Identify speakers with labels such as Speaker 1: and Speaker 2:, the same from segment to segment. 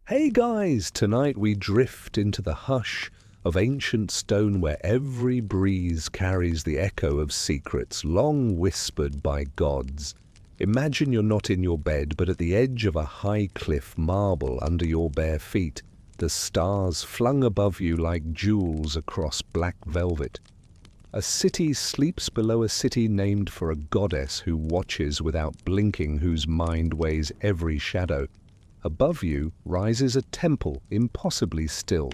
Speaker 1: Hey guys, tonight we drift into the hush of ancient stone where every breeze carries the echo of secrets long whispered by gods. Imagine you're not in your bed but at the edge of a high cliff, marble under your bare feet, the stars flung above you like jewels across black velvet. A city sleeps below a city named for a goddess who watches without blinking, whose mind weighs every shadow. Above you rises a temple, impossibly still.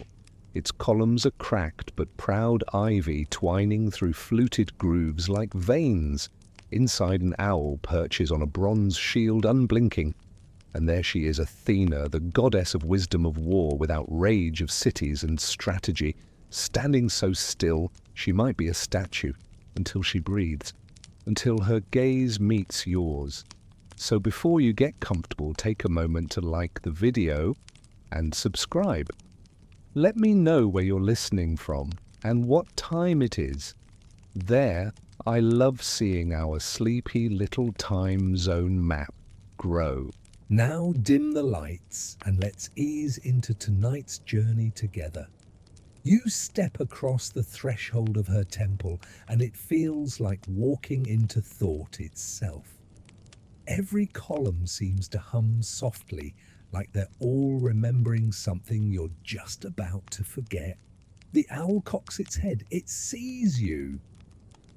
Speaker 1: Its columns are cracked, but proud ivy twining through fluted grooves like veins. Inside, an owl perches on a bronze shield, unblinking. And there she is, Athena, the goddess of wisdom of war, without rage of cities and strategy, standing so still she might be a statue, until she breathes, until her gaze meets yours. So before you get comfortable, take a moment to like the video and subscribe. Let me know where you're listening from and what time it is. There, I love seeing our sleepy little time zone map grow. Now dim the lights and let's ease into tonight's journey together. You step across the threshold of her temple and it feels like walking into thought itself. Every column seems to hum softly, like they're all remembering something you're just about to forget. The owl cocks its head. It sees you.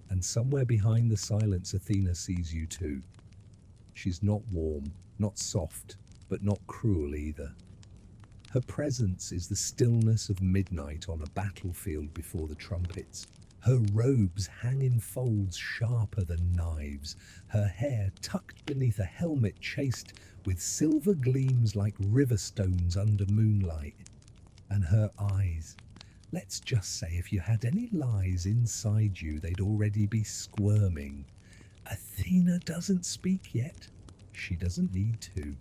Speaker 1: And somewhere behind the silence, Athena sees you too. She's not warm, not soft, but not cruel either. Her presence is the stillness of midnight on a battlefield before the trumpets. Her robes hang in folds sharper than knives, her hair tucked beneath a helmet chased with silver gleams like river stones under moonlight. And her eyes, let's just say if you had any lies inside you, they'd already be squirming. Athena doesn't speak yet. She doesn't need to.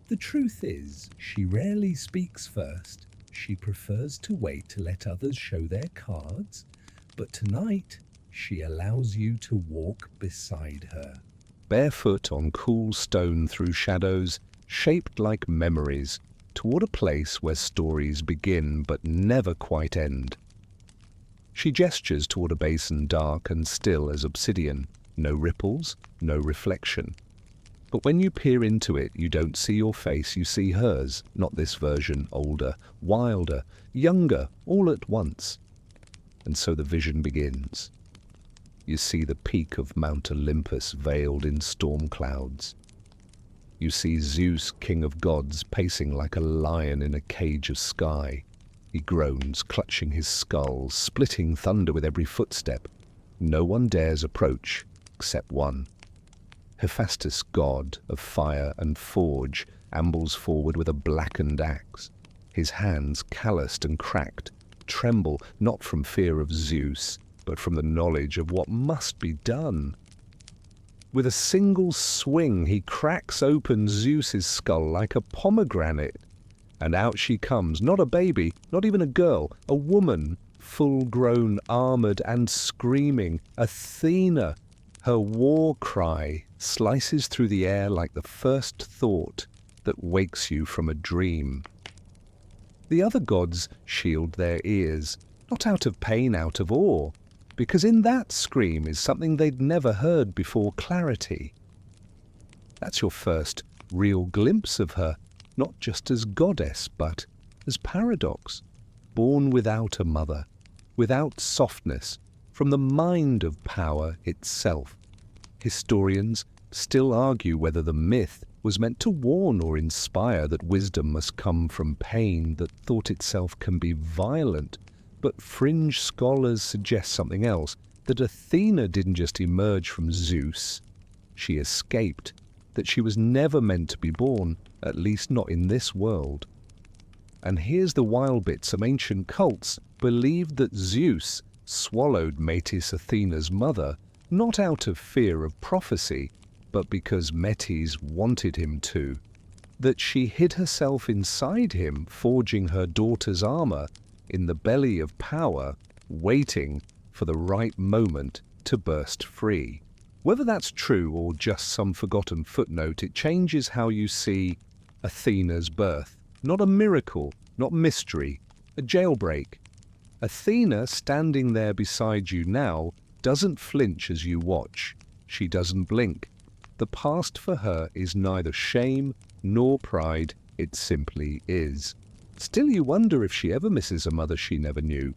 Speaker 1: The truth is, she rarely speaks first. She prefers to wait to let others show their cards. But tonight, she allows you to walk beside her. Barefoot on cool stone through shadows, shaped like memories, toward a place where stories begin but never quite end. She gestures toward a basin dark and still as obsidian. No ripples, no reflection. But when you peer into it, you don't see your face, you see hers, not this version, older, wilder, younger, all at once. And so the vision begins. You see the peak of Mount Olympus veiled in storm clouds. You see Zeus, king of gods, pacing like a lion in a cage of sky. He groans, clutching his skull, splitting thunder with every footstep. No one dares approach, except one. Hephaestus, god of fire and forge, ambles forward with a blackened axe. His hands, calloused and cracked, tremble not from fear of Zeus, but from the knowledge of what must be done. With a single swing, he cracks open Zeus's skull like a pomegranate, and out she comes, not a baby, not even a girl, a woman, full-grown, armored and screaming, Athena. Her war cry slices through the air like the first thought that wakes you from a dream. The other gods shield their ears, not out of pain, out of awe, because in that scream is something they'd never heard before, clarity. That's your first real glimpse of her, not just as goddess, but as paradox, born without a mother, without softness, from the mind of power itself. Historians still argue whether the myth was meant to warn or inspire that wisdom must come from pain, that thought itself can be violent. But fringe scholars suggest something else, that Athena didn't just emerge from Zeus. She escaped, that she was never meant to be born, at least not in this world. And here's the wild bit, some ancient cults believed that Zeus swallowed Metis, Athena's mother, not out of fear of prophecy, but because Metis wanted him to, that she hid herself inside him, forging her daughter's armor in the belly of power, waiting for the right moment to burst free. Whether that's true or just some forgotten footnote, it changes how you see Athena's birth. Not a miracle, not mystery, a jailbreak. Athena, standing there beside you now, doesn't flinch as you watch. She doesn't blink. The past for her is neither shame nor pride, it simply is. Still you wonder if she ever misses a mother she never knew.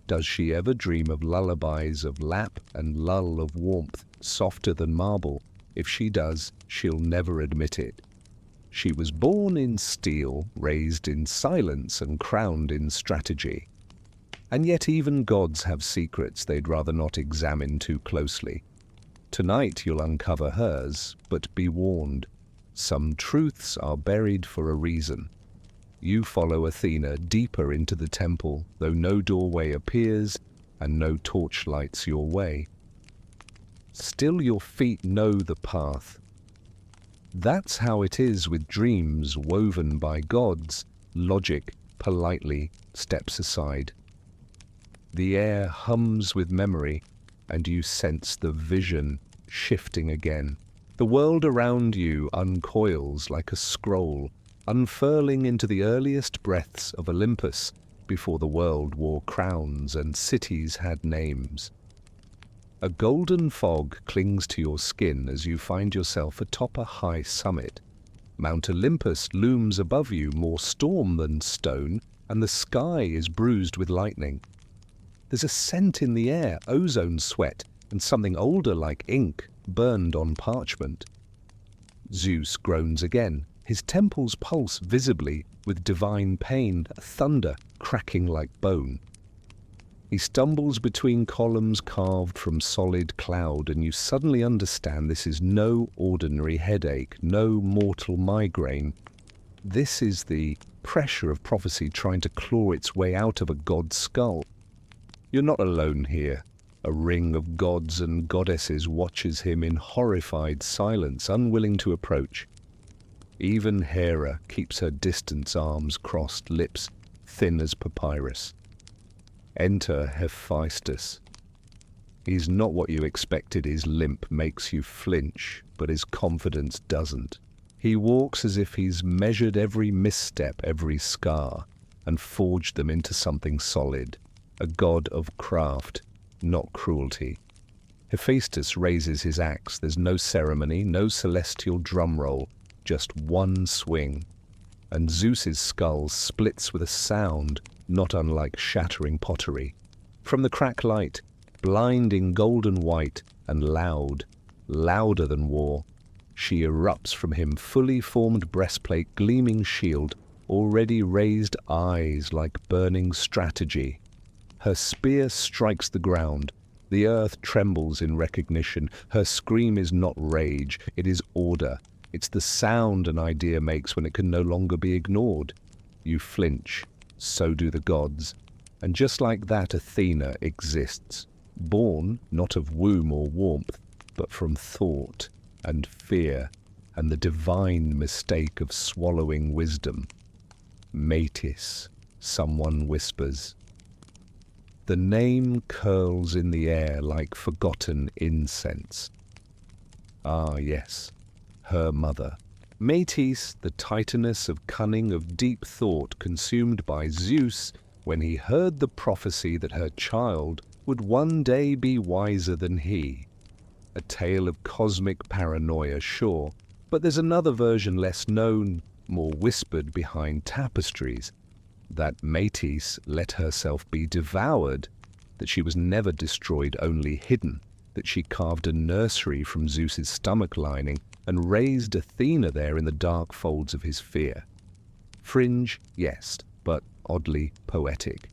Speaker 1: Does she ever dream of lullabies of lap and lull of warmth softer than marble? If she does, she'll never admit it. She was born in steel, raised in silence and crowned in strategy. And yet even gods have secrets they'd rather not examine too closely. Tonight you'll uncover hers, but be warned. Some truths are buried for a reason. You follow Athena deeper into the temple, though no doorway appears and no torch lights your way. Still your feet know the path. That's how it is with dreams woven by gods. Logic politely steps aside. The air hums with memory, and you sense the vision shifting again. The world around you uncoils like a scroll, unfurling into the earliest breaths of Olympus before the world wore crowns and cities had names. A golden fog clings to your skin as you find yourself atop a high summit. Mount Olympus looms above you, more storm than stone, and the sky is bruised with lightning. There's a scent in the air, ozone sweat, and something older like ink burned on parchment. Zeus groans again, his temples pulse visibly with divine pain, thunder cracking like bone. He stumbles between columns carved from solid cloud, and you suddenly understand this is no ordinary headache, no mortal migraine. This is the pressure of prophecy trying to claw its way out of a god's skull. You're not alone here. A ring of gods and goddesses watches him in horrified silence, unwilling to approach. Even Hera keeps her distance, arms crossed, lips thin as papyrus. Enter Hephaestus. He's not what you expected. His limp makes you flinch, but his confidence doesn't. He walks as if he's measured every misstep, every scar, and forged them into something solid. A god of craft, not cruelty. Hephaestus raises his axe. There's no ceremony, no celestial drum roll, just one swing. And Zeus's skull splits with a sound not unlike shattering pottery. From the crack light, blinding golden white and loud, louder than war, she erupts from him, fully formed breastplate, gleaming shield, already raised eyes like burning strategy. Her spear strikes the ground. The earth trembles in recognition. Her scream is not rage, it is order. It's the sound an idea makes when it can no longer be ignored. You flinch. So do the gods. And just like that, Athena exists, born not of womb or warmth, but from thought and fear and the divine mistake of swallowing wisdom. Metis, someone whispers. The name curls in the air like forgotten incense. Ah, yes, her mother. Metis, the titaness of cunning, of deep thought, consumed by Zeus when he heard the prophecy that her child would one day be wiser than he. A tale of cosmic paranoia, sure, but there's another version less known, more whispered behind tapestries, that Metis let herself be devoured, that she was never destroyed, only hidden, that she carved a nursery from Zeus's stomach lining and raised Athena there in the dark folds of his fear. Fringe, yes, but oddly poetic.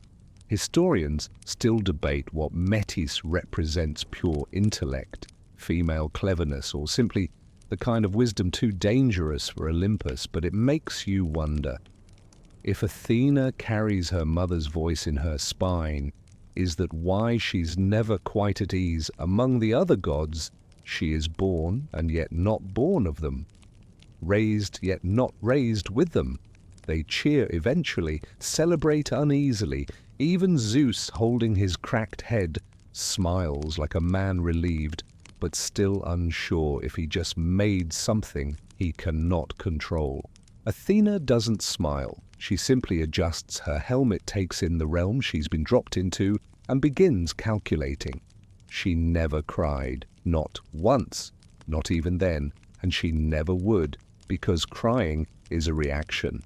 Speaker 1: Historians still debate what Metis represents: pure intellect, female cleverness, or simply the kind of wisdom too dangerous for Olympus, but it makes you wonder. If Athena carries her mother's voice in her spine, is that why she's never quite at ease among the other gods? She is born and yet not born of them, raised yet not raised with them. They cheer eventually, celebrate uneasily. Even Zeus, holding his cracked head, smiles like a man relieved, but still unsure if he just made something he cannot control. Athena doesn't smile. She simply adjusts her helmet, takes in the realm she's been dropped into, and begins calculating. She never cried, not once, not even then, and she never would, because crying is a reaction.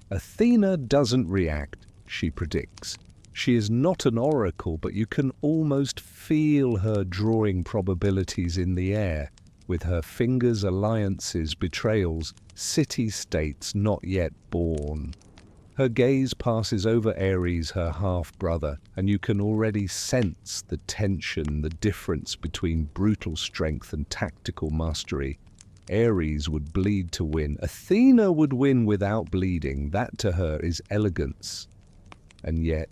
Speaker 1: Athena doesn't react, she predicts. She is not an oracle, but you can almost feel her drawing probabilities in the air, with her fingers, alliances, betrayals, city-states not yet born. Her gaze passes over Ares, her half-brother, and you can already sense the tension, the difference between brutal strength and tactical mastery. Ares would bleed to win. Athena would win without bleeding. That to her is elegance. And yet,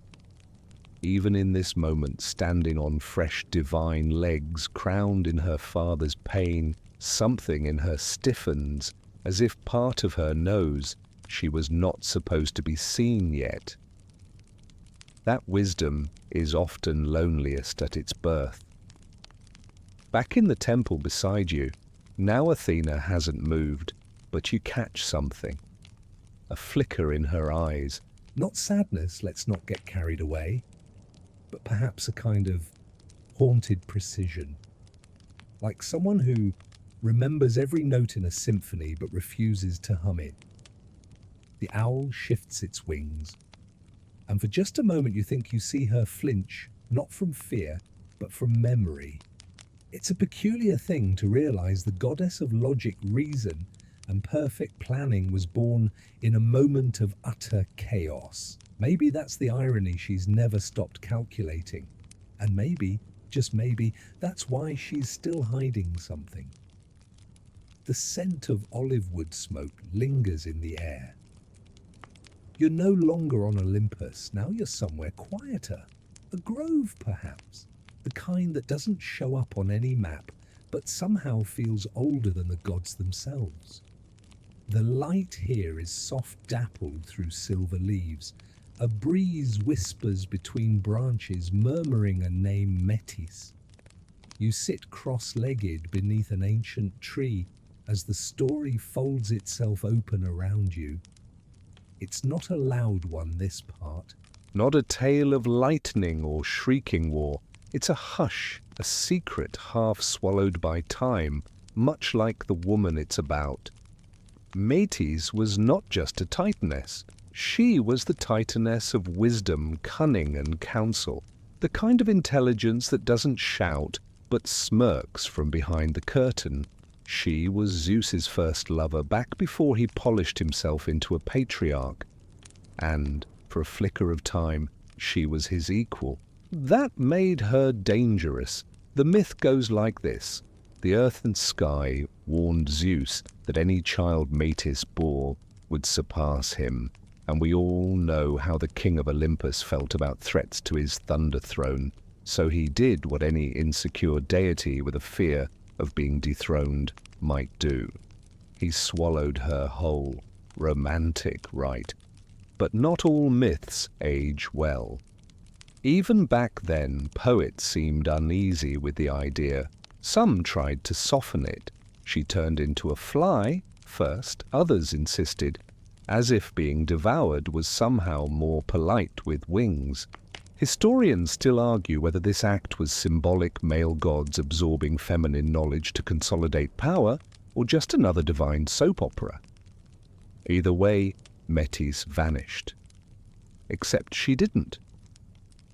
Speaker 1: even in this moment, standing on fresh divine legs, crowned in her father's pain, something in her stiffens, as if part of her knows she was not supposed to be seen yet. That wisdom is often loneliest at its birth. Back in the temple beside you, now Athena hasn't moved, but you catch something. A flicker in her eyes. Not sadness, let's not get carried away, but perhaps a kind of haunted precision. Like someone who remembers every note in a symphony but refuses to hum it. The owl shifts its wings, and for just a moment you think you see her flinch, not from fear, but from memory. It's a peculiar thing to realize the goddess of logic, reason, and perfect planning was born in a moment of utter chaos. Maybe that's the irony, she's never stopped calculating. And maybe, just maybe, that's why she's still hiding something. The scent of olive wood smoke lingers in the air. You're no longer on Olympus, now you're somewhere quieter. A grove, perhaps. The kind that doesn't show up on any map, but somehow feels older than the gods themselves. The light here is soft dappled through silver leaves. A breeze whispers between branches, murmuring a name, Metis. You sit cross-legged beneath an ancient tree as the story folds itself open around you. It's not a loud one, this part. Not a tale of lightning or shrieking war. It's a hush, a secret half swallowed by time, much like the woman it's about. Metis was not just a titaness. She was the titaness of wisdom, cunning, and counsel, the kind of intelligence that doesn't shout, but smirks from behind the curtain. She was Zeus's first lover back before he polished himself into a patriarch. And, for a flicker of time, she was his equal. That made her dangerous. The myth goes like this. The earth and sky warned Zeus that any child Metis bore would surpass him. And we all know how the king of Olympus felt about threats to his thunder throne. So he did what any insecure deity with a fear of being dethroned might do. He swallowed her whole. Romantic, right? But not all myths age well. Even back then, poets seemed uneasy with the idea. Some tried to soften it. She turned into a fly first, others insisted, as if being devoured was somehow more polite with wings. Historians still argue whether this act was symbolic male gods absorbing feminine knowledge to consolidate power, or just another divine soap opera. Either way, Metis vanished. Except she didn't.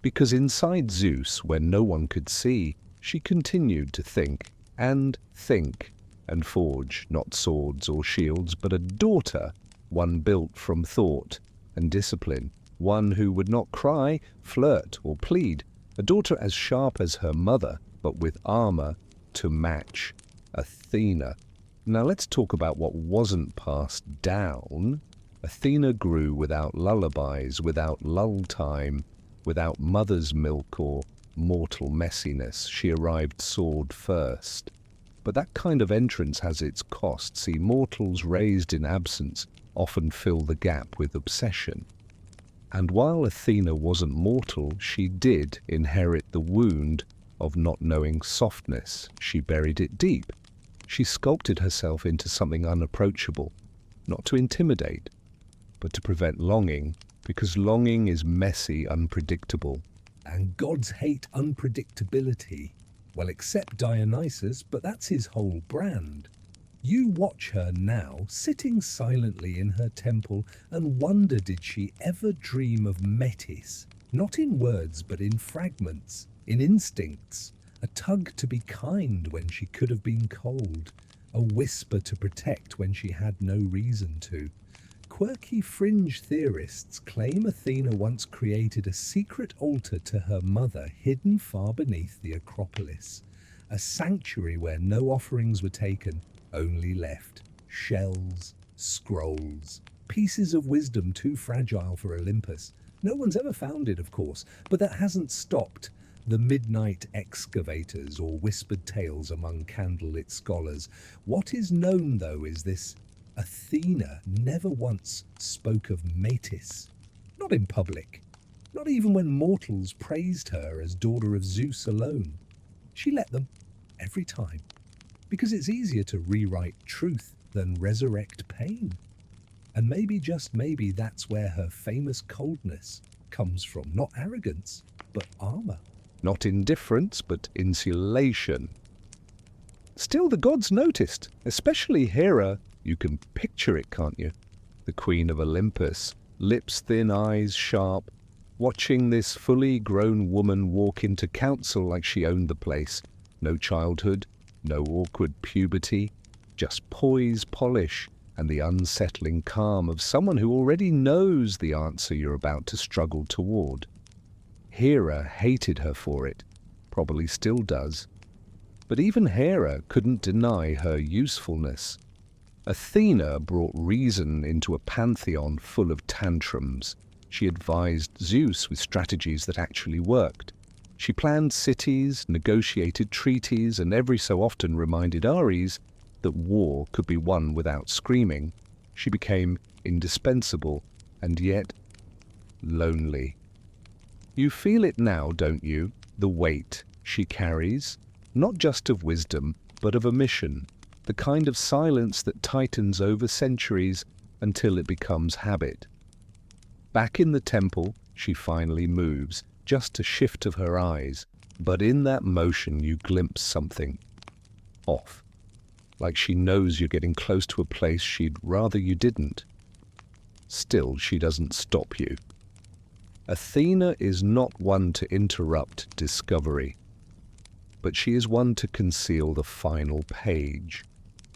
Speaker 1: Because inside Zeus, when no one could see, she continued to think, and forge not swords or shields, but a daughter, one built from thought and discipline, one who would not cry, flirt, or plead, a daughter as sharp as her mother, but with armor to match. Athena. Now let's talk about what wasn't passed down. Athena grew without lullabies, without lull time, without mother's milk or mortal messiness. She arrived sword first. But that kind of entrance has its cost. See, mortals raised in absence often fill the gap with obsession. And while Athena wasn't mortal, she did inherit the wound of not knowing softness. She buried it deep. She sculpted herself into something unapproachable, not to intimidate, but to prevent longing, because longing is messy, unpredictable. And gods hate unpredictability. Well, except Dionysus, but that's his whole brand. You watch her now, sitting silently in her temple, and wonder, did she ever dream of Metis? Not in words, but in fragments, in instincts. A tug to be kind when she could have been cold. A whisper to protect when she had no reason to. Quirky fringe theorists claim Athena once created a secret altar to her mother hidden far beneath the Acropolis. A sanctuary where no offerings were taken, only left shells, scrolls, pieces of wisdom too fragile for Olympus. No one's ever found it, of course, but that hasn't stopped the midnight excavators or whispered tales among candlelit scholars. What is known, though, is this: Athena never once spoke of Metis. Not in public, not even when mortals praised her as daughter of Zeus alone. She let them, every time, because it's easier to rewrite truth than resurrect pain. And maybe, just maybe, that's where her famous coldness comes from. Not arrogance, but armor. Not indifference, but insulation. Still, the gods noticed, especially Hera. You can picture it, can't you? The queen of Olympus, lips thin, eyes sharp, watching this fully grown woman walk into council like she owned the place. No childhood, no awkward puberty, just poise, polish, and the unsettling calm of someone who already knows the answer you're about to struggle toward. Hera hated her for it, probably still does. But even Hera couldn't deny her usefulness. Athena brought reason into a pantheon full of tantrums. She advised Zeus with strategies that actually worked. She planned cities, negotiated treaties, and every so often reminded Ares that war could be won without screaming. She became indispensable, and yet lonely. You feel it now, don't you? The weight she carries, not just of wisdom, but of a mission. The kind of silence that tightens over centuries until it becomes habit. Back in the temple, she finally moves, just a shift of her eyes, but in that motion you glimpse something off, like she knows you're getting close to a place she'd rather you didn't. Still, she doesn't stop you. Athena is not one to interrupt discovery, but she is one to conceal the final page.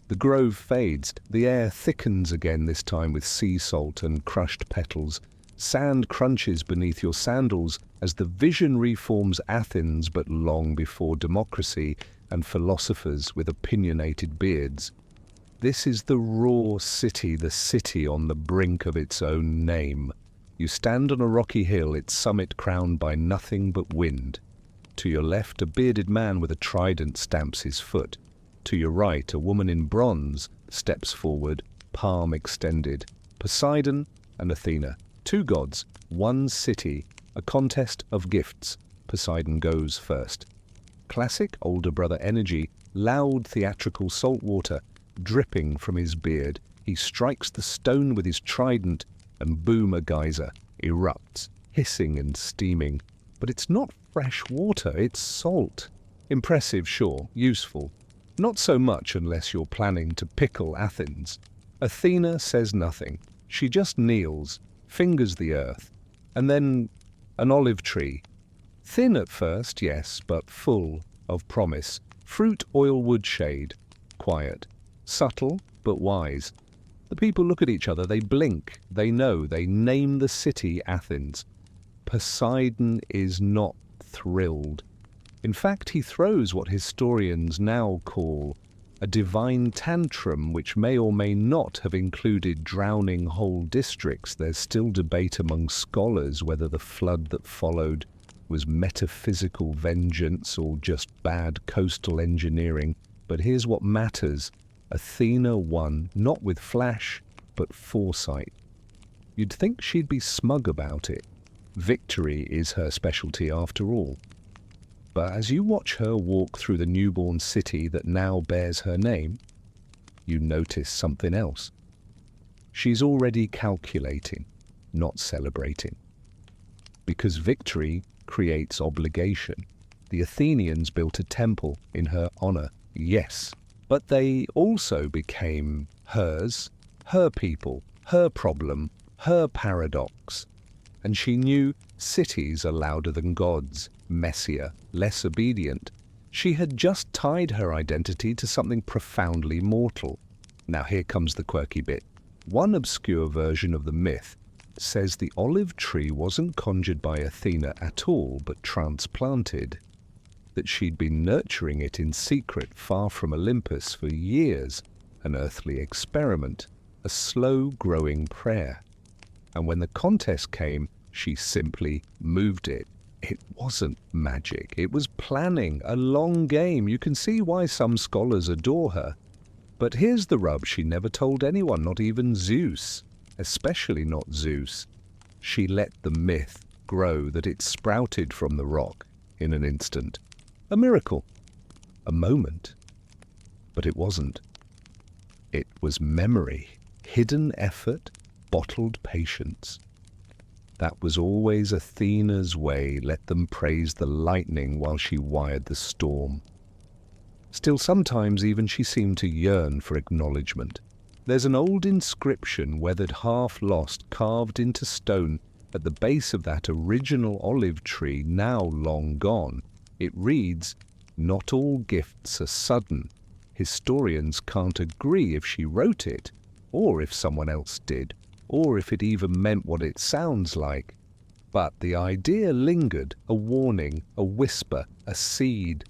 Speaker 1: The grove fades, the air thickens again, this time with sea salt and crushed petals. Sand crunches beneath your sandals as the vision reforms Athens, but long before democracy and philosophers with opinionated beards. This is the raw city, the city on the brink of its own name. You stand on a rocky hill, its summit crowned by nothing but wind. To your left, a bearded man with a trident stamps his foot. To your right, a woman in bronze steps forward, palm extended. Poseidon and Athena, two gods, one city, a contest of gifts. Poseidon goes first. Classic older brother energy, loud theatrical salt water dripping from his beard. He strikes the stone with his trident, and boom, a geyser erupts, hissing and steaming. But it's not fresh water, it's salt. Impressive, sure, useful. Not so much unless you're planning to pickle Athens. Athena says nothing. She just kneels, fingers the earth, and then an olive tree. Thin at first, yes, but full of promise. Fruit, oil, wood shade. Quiet. Subtle, but wise. The people look at each other, they blink, they know, they name the city Athens. Poseidon is not thrilled. In fact, he throws what historians now call a divine tantrum, which may or may not have included drowning whole districts. There's still debate among scholars whether the flood that followed was metaphysical vengeance or just bad coastal engineering. But here's what matters. Athena won, not with flash, but foresight. You'd think she'd be smug about it. Victory is her specialty after all. But as you watch her walk through the newborn city that now bears her name, you notice something else. She's already calculating, not celebrating. Because victory creates obligation. The Athenians built a temple in her honor, yes, but they also became hers, her people, her problem, her paradox. And she knew cities are louder than gods, messier, less obedient. She had just tied her identity to something profoundly mortal. Now here comes the quirky bit. One obscure version of the myth says the olive tree wasn't conjured by Athena at all, but transplanted. That she'd been nurturing it in secret far from Olympus for years, an earthly experiment, a slow-growing prayer. And when the contest came, she simply moved it. It wasn't magic, it was planning, a long game. You can see why some scholars adore her. But here's the rub, she never told anyone, not even Zeus, especially not Zeus. She let the myth grow that it sprouted from the rock in an instant. A miracle, a moment. But it wasn't. It was memory, hidden effort, bottled patience. That was always Athena's way, let them praise the lightning while she wired the storm. Still, sometimes even she seemed to yearn for acknowledgement. There's an old inscription, weathered half lost, carved into stone at the base of that original olive tree, now long gone. It reads, "Not all gifts are sudden." Historians can't agree if she wrote it, or if someone else did, or if it even meant what it sounds like. But the idea lingered, a warning, a whisper, a seed.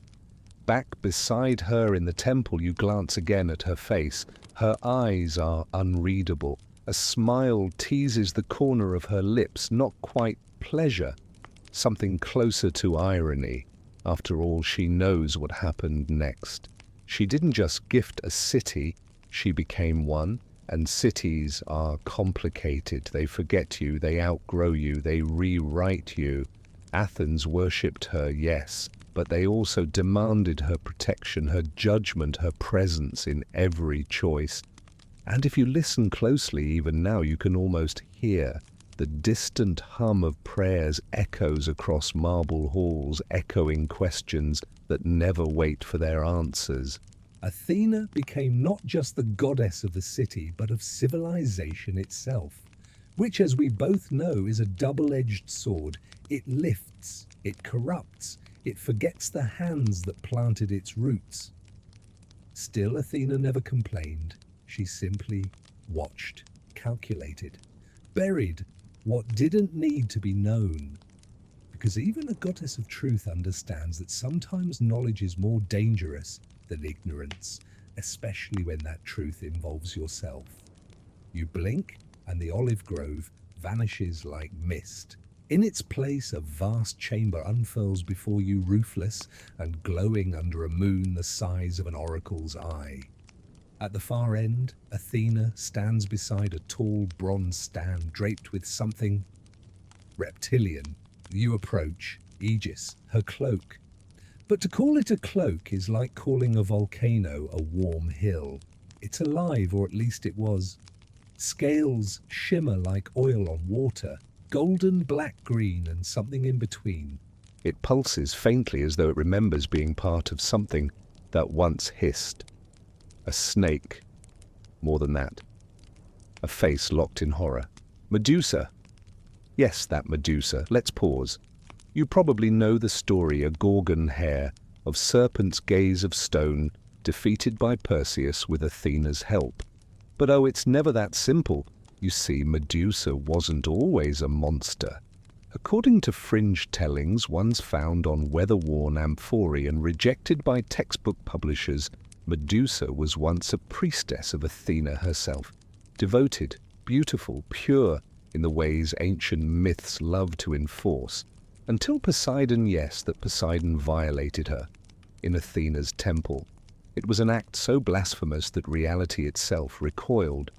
Speaker 1: Back beside her in the temple, you glance again at her face. Her eyes are unreadable. A smile teases the corner of her lips, not quite pleasure, something closer to irony. After all, she knows what happened next. She didn't just gift a city, she became one. And cities are complicated. They forget you, they outgrow you, they rewrite you. Athens worshipped her, yes, but they also demanded her protection, her judgment, her presence in every choice. And if you listen closely, even now, you can almost hear the distant hum of prayers echoes across marble halls, echoing questions that never wait for their answers. Athena became not just the goddess of the city, but of civilization itself, which, as we both know, is a double-edged sword. It lifts, it corrupts, it forgets the hands that planted its roots. Still, Athena never complained. She simply watched, calculated, buried what didn't need to be known. Because even a goddess of truth understands that sometimes knowledge is more dangerous than ignorance, especially when that truth involves yourself. You blink and the olive grove vanishes like mist. In its place, a vast chamber unfurls before you, roofless and glowing under a moon the size of an oracle's eye. At the far end, Athena stands beside a tall bronze stand draped with something reptilian. You approach, Aegis, her cloak. But to call it a cloak is like calling a volcano a warm hill. It's alive, or at least it was. Scales shimmer like oil on water, golden, black, green, and something in between. It pulses faintly as though it remembers being part of something that once hissed. A snake. More than that. A face locked in horror. Medusa. Yes, that Medusa. Let's pause. You probably know the story, a Gorgon hare, of serpent's gaze of stone, defeated by Perseus with Athena's help. But oh, it's never that simple. You see, Medusa wasn't always a monster. According to fringe tellings, once found on weather-worn amphorae and rejected by textbook publishers, Medusa was once a priestess of Athena herself, devoted, beautiful, pure, in the ways ancient myths love to enforce. Until Poseidon, yes, that Poseidon violated her in Athena's temple. It was an act so blasphemous that reality itself recoiled.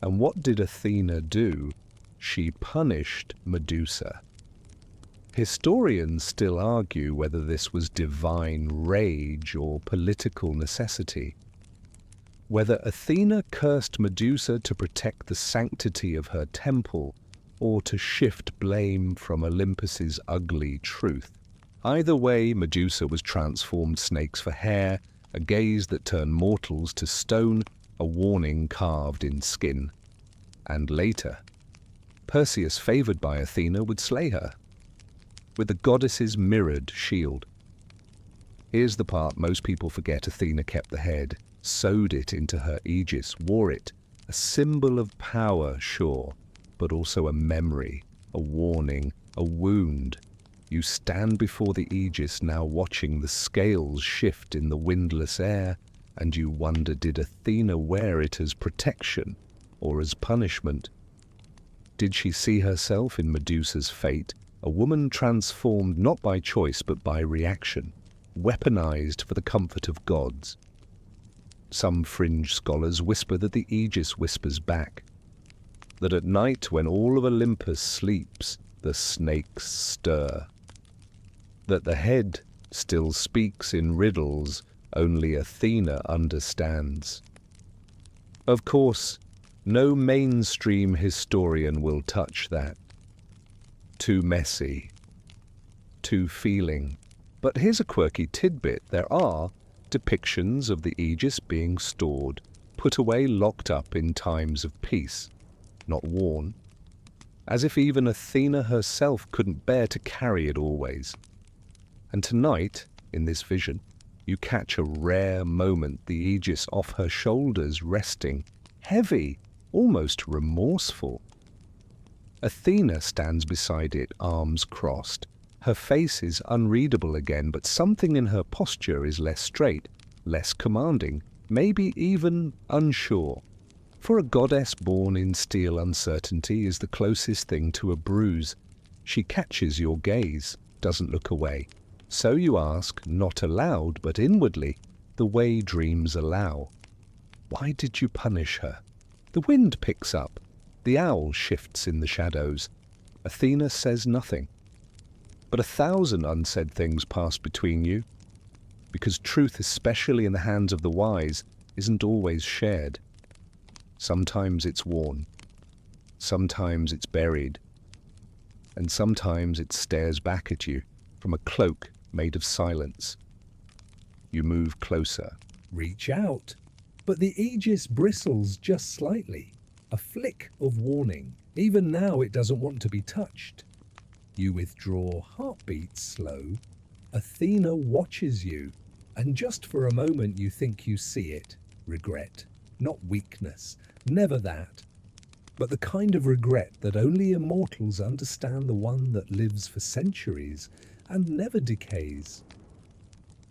Speaker 1: And what did Athena do? She punished Medusa. Historians still argue whether this was divine rage or political necessity. Whether Athena cursed Medusa to protect the sanctity of her temple, or to shift blame from Olympus's ugly truth. Either way, Medusa was transformed snakes for hair, a gaze that turned mortals to stone, a warning carved in skin. And later, Perseus, favored by Athena, would slay her, with the goddess's mirrored shield. Here's the part most people forget. Athena kept the head, sewed it into her aegis, wore it, a symbol of power, sure, but also a memory, a warning, a wound. You stand before the aegis now, watching the scales shift in the windless air, and you wonder, did Athena wear it as protection or as punishment? Did she see herself in Medusa's fate, a woman transformed not by choice but by reaction, weaponized for the comfort of gods? Some fringe scholars whisper that the aegis whispers back, that at night when all of Olympus sleeps, the snakes stir, that the head still speaks in riddles only Athena understands. Of course, no mainstream historian will touch that. Too messy, too feeling. But here's a quirky tidbit. There are depictions of the aegis being stored, put away, locked up in times of peace, not worn, as if even Athena herself couldn't bear to carry it always. And tonight, in this vision, you catch a rare moment, the aegis off her shoulders, resting, heavy, almost remorseful. Athena stands beside it, arms crossed. Her face is unreadable again, but something in her posture is less straight, less commanding, maybe even unsure. For a goddess born in steel, uncertainty is the closest thing to a bruise. She catches your gaze, doesn't look away. So you ask, not aloud, but inwardly, the way dreams allow. Why did you punish her? The wind picks up. The owl shifts in the shadows. Athena says nothing. But 1,000 unsaid things pass between you, because truth, especially in the hands of the wise, isn't always shared. Sometimes it's worn, sometimes it's buried, and sometimes it stares back at you from a cloak made of silence. You move closer.
Speaker 2: Reach out, but the aegis bristles just slightly, a flick of warning. Even now it doesn't want to be touched. You withdraw, heartbeat slow. Athena watches you, and just for a moment you think you see it. Regret, not weakness, never that. But the kind of regret that only immortals understand, the one that lives for centuries and never decays.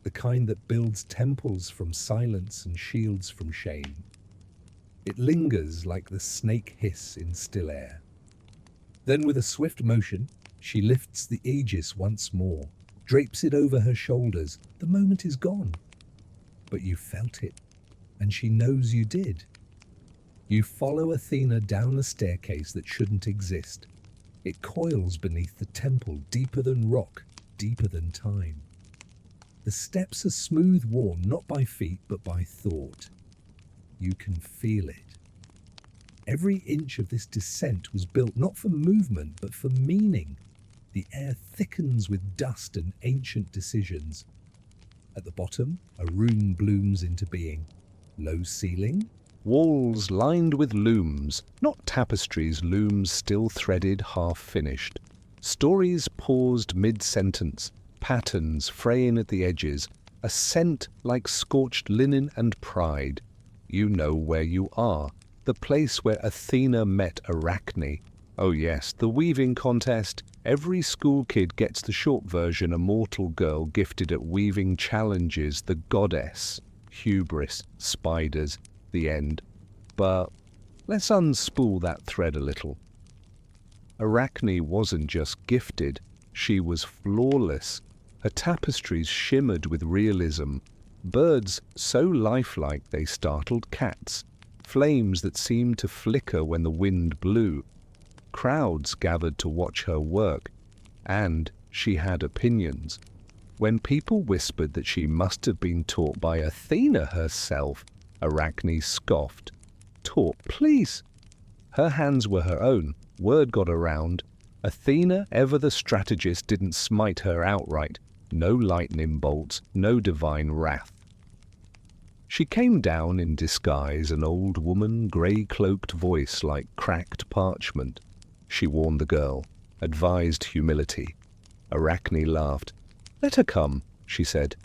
Speaker 2: The kind that builds temples from silence and shields from shame. It lingers like the snake hiss in still air. Then with a swift motion, she lifts the aegis once more, drapes it over her shoulders. The moment is gone. But you felt it, and she knows you did. You follow Athena down a staircase that shouldn't exist. It coils beneath the temple, deeper than rock, deeper than time. The steps are smooth worn, not by feet, but by thought. You can feel it. Every inch of this descent was built not for movement, but for meaning. The air thickens with dust and ancient decisions. At the bottom, a room blooms into being. Low ceiling,
Speaker 1: Walls lined with looms, not tapestries, looms still threaded, half-finished. Stories paused mid-sentence, patterns fraying at the edges, a scent like scorched linen and pride. You know where you are, the place where Athena met Arachne. Oh yes, the weaving contest. Every school kid gets the short version, a mortal girl gifted at weaving challenges the goddess. Hubris, spiders, the end. But let's unspool that thread a little. Arachne wasn't just gifted, she was flawless. Her tapestries shimmered with realism. Birds so lifelike they startled cats. Flames that seemed to flicker when the wind blew. Crowds gathered to watch her work, and she had opinions. When people whispered that she must have been taught by Athena herself, Arachne scoffed. "Talk, please." Her hands were her own. Word got around. Athena, ever the strategist, didn't smite her outright. No lightning bolts, no divine wrath. She came down in disguise, an old woman, grey-cloaked voice like cracked parchment. She warned the girl, advised humility. Arachne laughed. "Let her come," she said.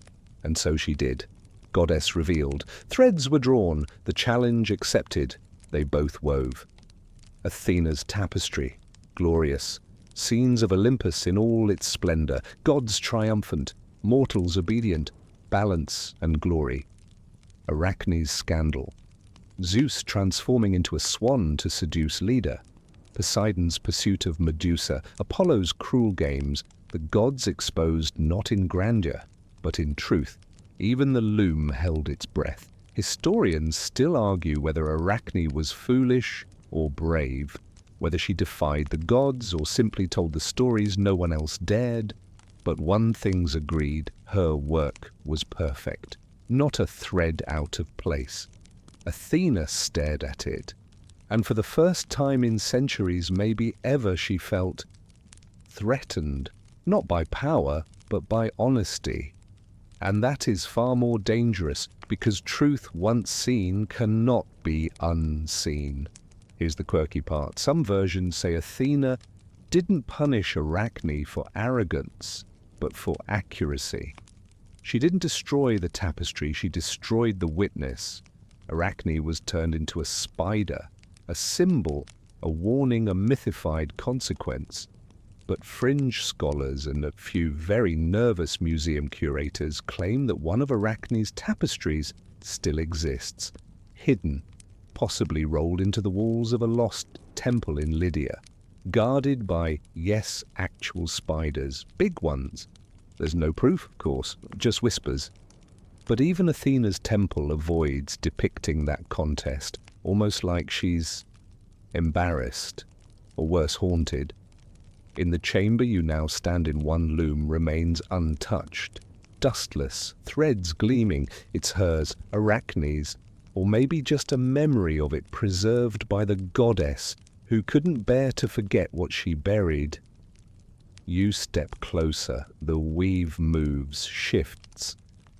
Speaker 1: And so she did. Goddess revealed. Threads were drawn, the challenge accepted. They both wove. Athena's tapestry, glorious. Scenes of Olympus in all its splendor, gods triumphant, mortals obedient, balance and glory. Arachne's scandal. Zeus transforming into a swan to seduce Leda. Poseidon's pursuit of Medusa. Apollo's cruel games. The gods exposed not in grandeur, but in truth. Even the loom held its breath. Historians still argue whether Arachne was foolish or brave, whether she defied the gods or simply told the stories no one else dared. But one thing's agreed, her work was perfect. Not a thread out of place. Athena stared at it, and for the first time in centuries, maybe ever, she felt threatened, not by power, but by honesty. And that is far more dangerous, because truth once seen cannot be unseen. Here's the quirky part. Some versions say Athena didn't punish Arachne for arrogance, but for accuracy. She didn't destroy the tapestry, she destroyed the witness. Arachne was turned into a spider, a symbol, a warning, a mythified consequence. But fringe scholars and a few very nervous museum curators claim that one of Arachne's tapestries still exists, hidden, possibly rolled into the walls of a lost temple in Lydia, guarded by, yes, actual spiders, big ones. There's no proof, of course, just whispers. But even Athena's temple avoids depicting that contest, almost like she's embarrassed, or worse, haunted. In the chamber you now stand in, one loom remains untouched, dustless, threads gleaming. It's hers, Arachne's, or maybe just a memory of it preserved by the goddess who couldn't bear to forget what she buried. You step closer, the weave moves, shifts.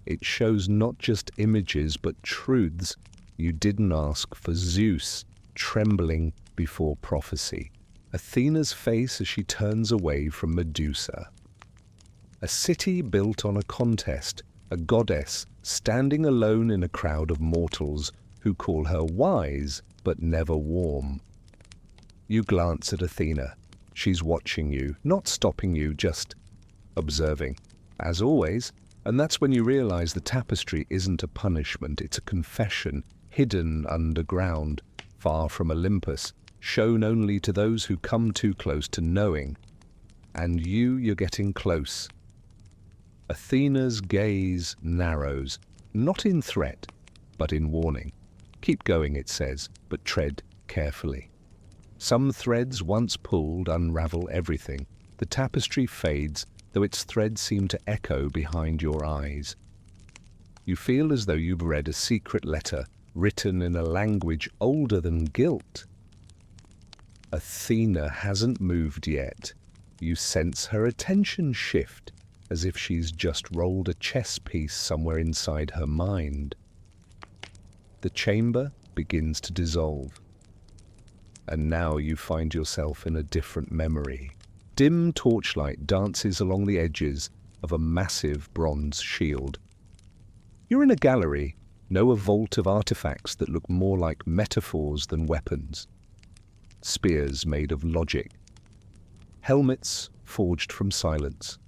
Speaker 1: It shows not just images but truths. You didn't ask for Zeus, trembling before prophecy. Athena's face as she turns away from Medusa. A city built on a contest, a goddess standing alone in a crowd of mortals who call her wise but never warm. You glance at Athena. She's watching you, not stopping you, just observing, as always. And that's when you realize the tapestry isn't a punishment, it's a confession, hidden underground, far from Olympus, shown only to those who come too close to knowing. And you're getting close. Athena's gaze narrows, not in threat, but in warning. Keep going, it says, but tread carefully. Some threads once pulled unravel everything. The tapestry fades, though its threads seem to echo behind your eyes. You feel as though you've read a secret letter written in a language older than guilt. Athena hasn't moved yet. You sense her attention shift, as if she's just rolled a chess piece somewhere inside her mind. The chamber begins to dissolve. And now you find yourself in a different memory. Dim torchlight dances along the edges of a massive bronze shield. You're in a gallery, no, a vault of artifacts that look more like metaphors than weapons. Spears made of logic. Helmets forged from silence.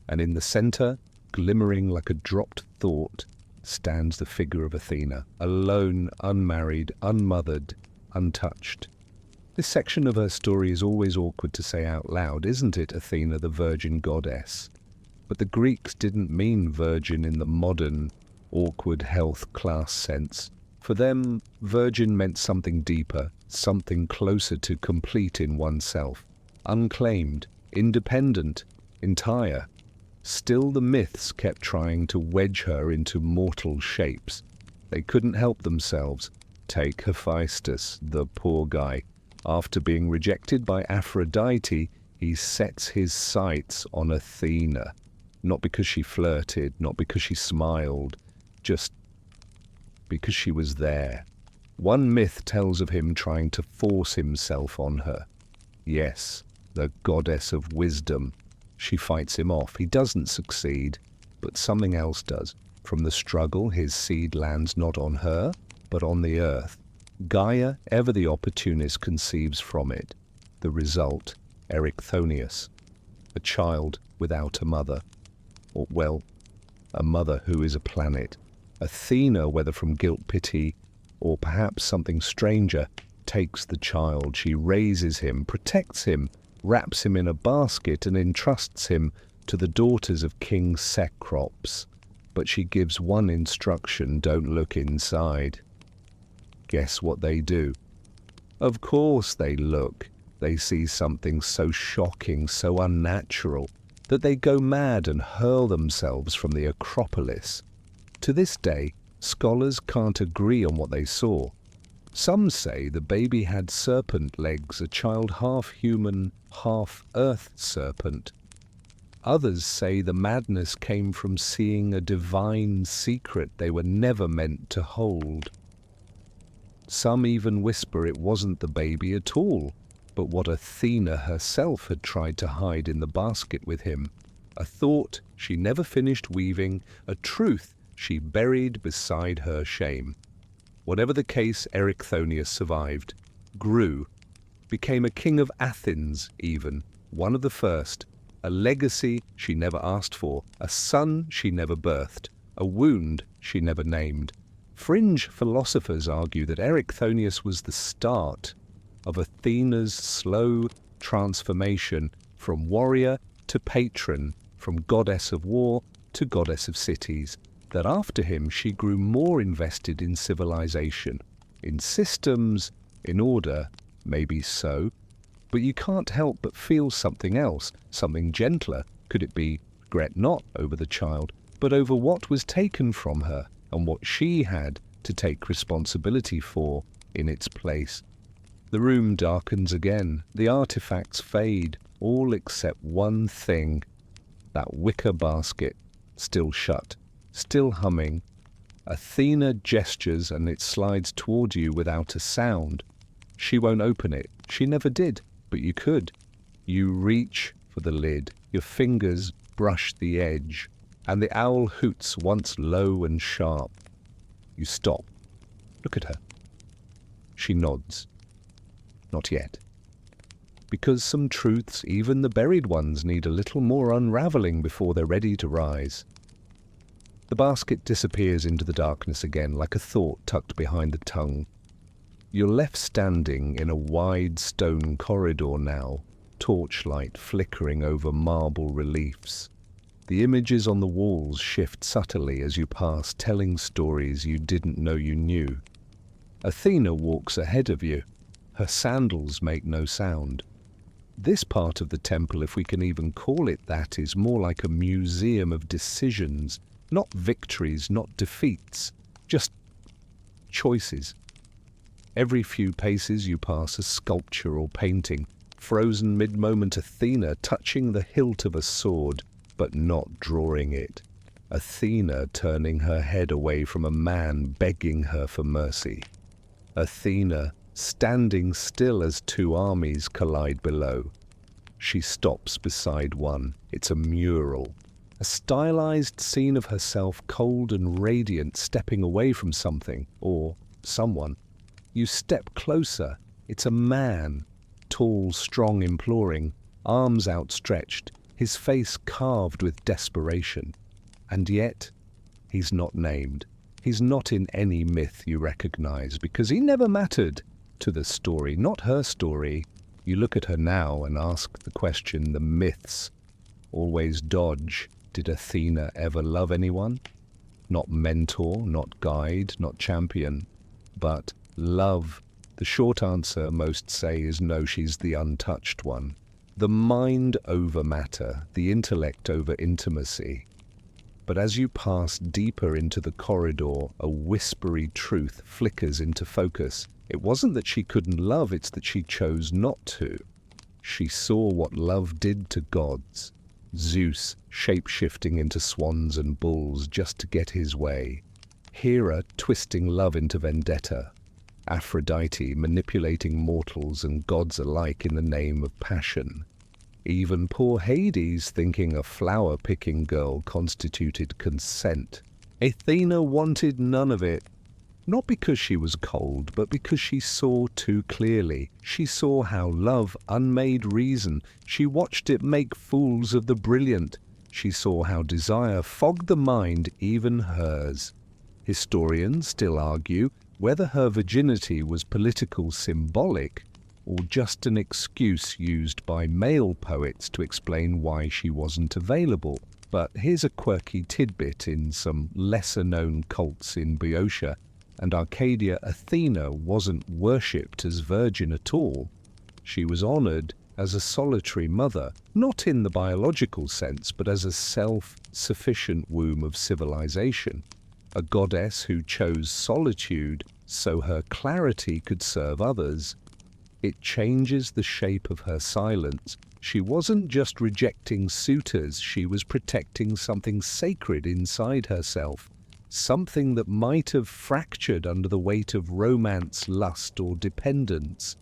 Speaker 1: And in the center, glimmering like a dropped thought, stands the figure of Athena, alone, unmarried, unmothered, untouched. This section of her story is always awkward to say out loud, isn't it, Athena, the virgin goddess? But the Greeks didn't mean virgin in the modern, awkward health class sense. For them, virgin meant something deeper, something closer to complete in oneself, unclaimed, independent, entire. Still the myths kept trying to wedge her into mortal shapes. They couldn't help themselves. Take Hephaestus, the poor guy. After being rejected by Aphrodite, he sets his sights on Athena. Not because she flirted, not because she smiled, just because she was there. One myth tells of him trying to force himself on her. Yes, the goddess of wisdom. She fights him off. He doesn't succeed, but something else does. From the struggle, his seed lands not on her, but on the earth. Gaia, ever the opportunist, conceives from it. The result, Erichthonius, a child without a mother. Or, well, a mother who is a planet. Athena, whether from guilt-pity or perhaps something stranger, takes the child. She raises him, protects him, wraps him in a basket and entrusts him to the daughters of King Cecrops. But she gives one instruction: don't look inside. Guess what they do? Of course they look. They see something so shocking, so unnatural, that they go mad and hurl themselves from the Acropolis. To this day, scholars can't agree on what they saw. Some say the baby had serpent legs, a child half human, half earth serpent. Others say the madness came from seeing a divine secret they were never meant to hold. Some even whisper it wasn't the baby at all, but what Athena herself had tried to hide in the basket with him. A thought she never finished weaving, a truth she buried beside her shame. Whatever the case, Erichthonius survived, grew, became a king of Athens even, one of the first, a legacy she never asked for, a son she never birthed, a wound she never named. Fringe philosophers argue that Erichthonius was the start of Athena's slow transformation from warrior to patron, from goddess of war to goddess of cities, that after him she grew more invested in civilization, in systems, in order, maybe so, but you can't help but feel something else, something gentler. Could it be regret not over the child, but over what was taken from her and what she had to take responsibility for in its place? The room darkens again, the artifacts fade, all except one thing, that wicker basket, still shut, still humming. Athena gestures and it slides toward you without a sound. She won't open it, she never did, but you could. You reach for the lid, your fingers brush the edge, and the owl hoots once low and sharp. You stop, look at her. She nods. Not yet. Because some truths, even the buried ones, need a little more unraveling before they're ready to rise. The basket disappears into the darkness again, like a thought tucked behind the tongue. You're left standing in a wide stone corridor now, torchlight flickering over marble reliefs. The images on the walls shift subtly as you pass, telling stories you didn't know you knew. Athena walks ahead of you. Her sandals make no sound. This part of the temple, if we can even call it that, is more like a museum of decisions, not victories, not defeats, just choices. Every few paces you pass a sculpture or painting, frozen mid-moment Athena touching the hilt of a sword, but not drawing it. Athena turning her head away from a man begging her for mercy. Athena standing still as two armies collide below. She stops beside one. It's a mural. A stylized scene of herself, cold and radiant, stepping away from something, or someone. You step closer. It's a man, tall, strong, imploring, arms outstretched, his face carved with desperation. And yet, he's not named. He's not in any myth you recognize, because he never mattered to the story, not her story. You look at her now and ask the question the myths always dodge. Did Athena ever love anyone? Not mentor, not guide, not champion, but love. The short answer, most say, is no, she's the untouched one. The mind over matter, the intellect over intimacy. But as you pass deeper into the corridor, a whispery truth flickers into focus. It wasn't that she couldn't love, it's that she chose not to. She saw what love did to gods. Zeus shape-shifting into swans and bulls just to get his way. Hera twisting love into vendetta. Aphrodite manipulating mortals and gods alike in the name of passion. Even poor Hades thinking a flower-picking girl constituted consent. Athena wanted none of it. Not because she was cold, but because she saw too clearly. She saw how love unmade reason. She watched it make fools of the brilliant. She saw how desire fogged the mind, even hers. Historians still argue whether her virginity was political symbolic or just an excuse used by male poets to explain why she wasn't available. But here's a quirky tidbit in some lesser-known cults in Boeotia and Arcadia. Athena wasn't worshipped as virgin at all. She was honored as a solitary mother, not in the biological sense, but as a self-sufficient womb of civilization, a goddess who chose solitude so her clarity could serve others. It changes the shape of her silence. She wasn't just rejecting suitors, she was protecting something sacred inside herself, something that might have fractured under the weight of romance, lust, or dependence.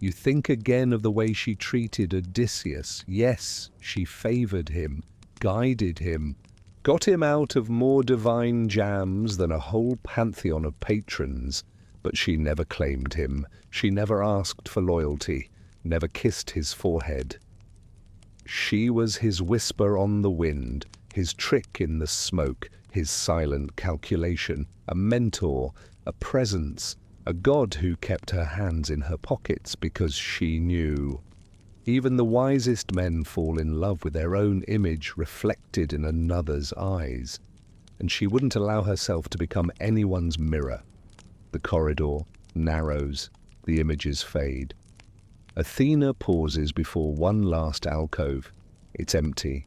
Speaker 1: You think again of the way she treated Odysseus. Yes, she favored him, guided him, got him out of more divine jams than a whole pantheon of patrons. But she never claimed him. She never asked for loyalty, never kissed his forehead. She was his whisper on the wind, his trick in the smoke, his silent calculation, a mentor, a presence, a god who kept her hands in her pockets because she knew. Even the wisest men fall in love with their own image reflected in another's eyes, and she wouldn't allow herself to become anyone's mirror. The corridor narrows, the images fade. Athena pauses before one last alcove. It's empty,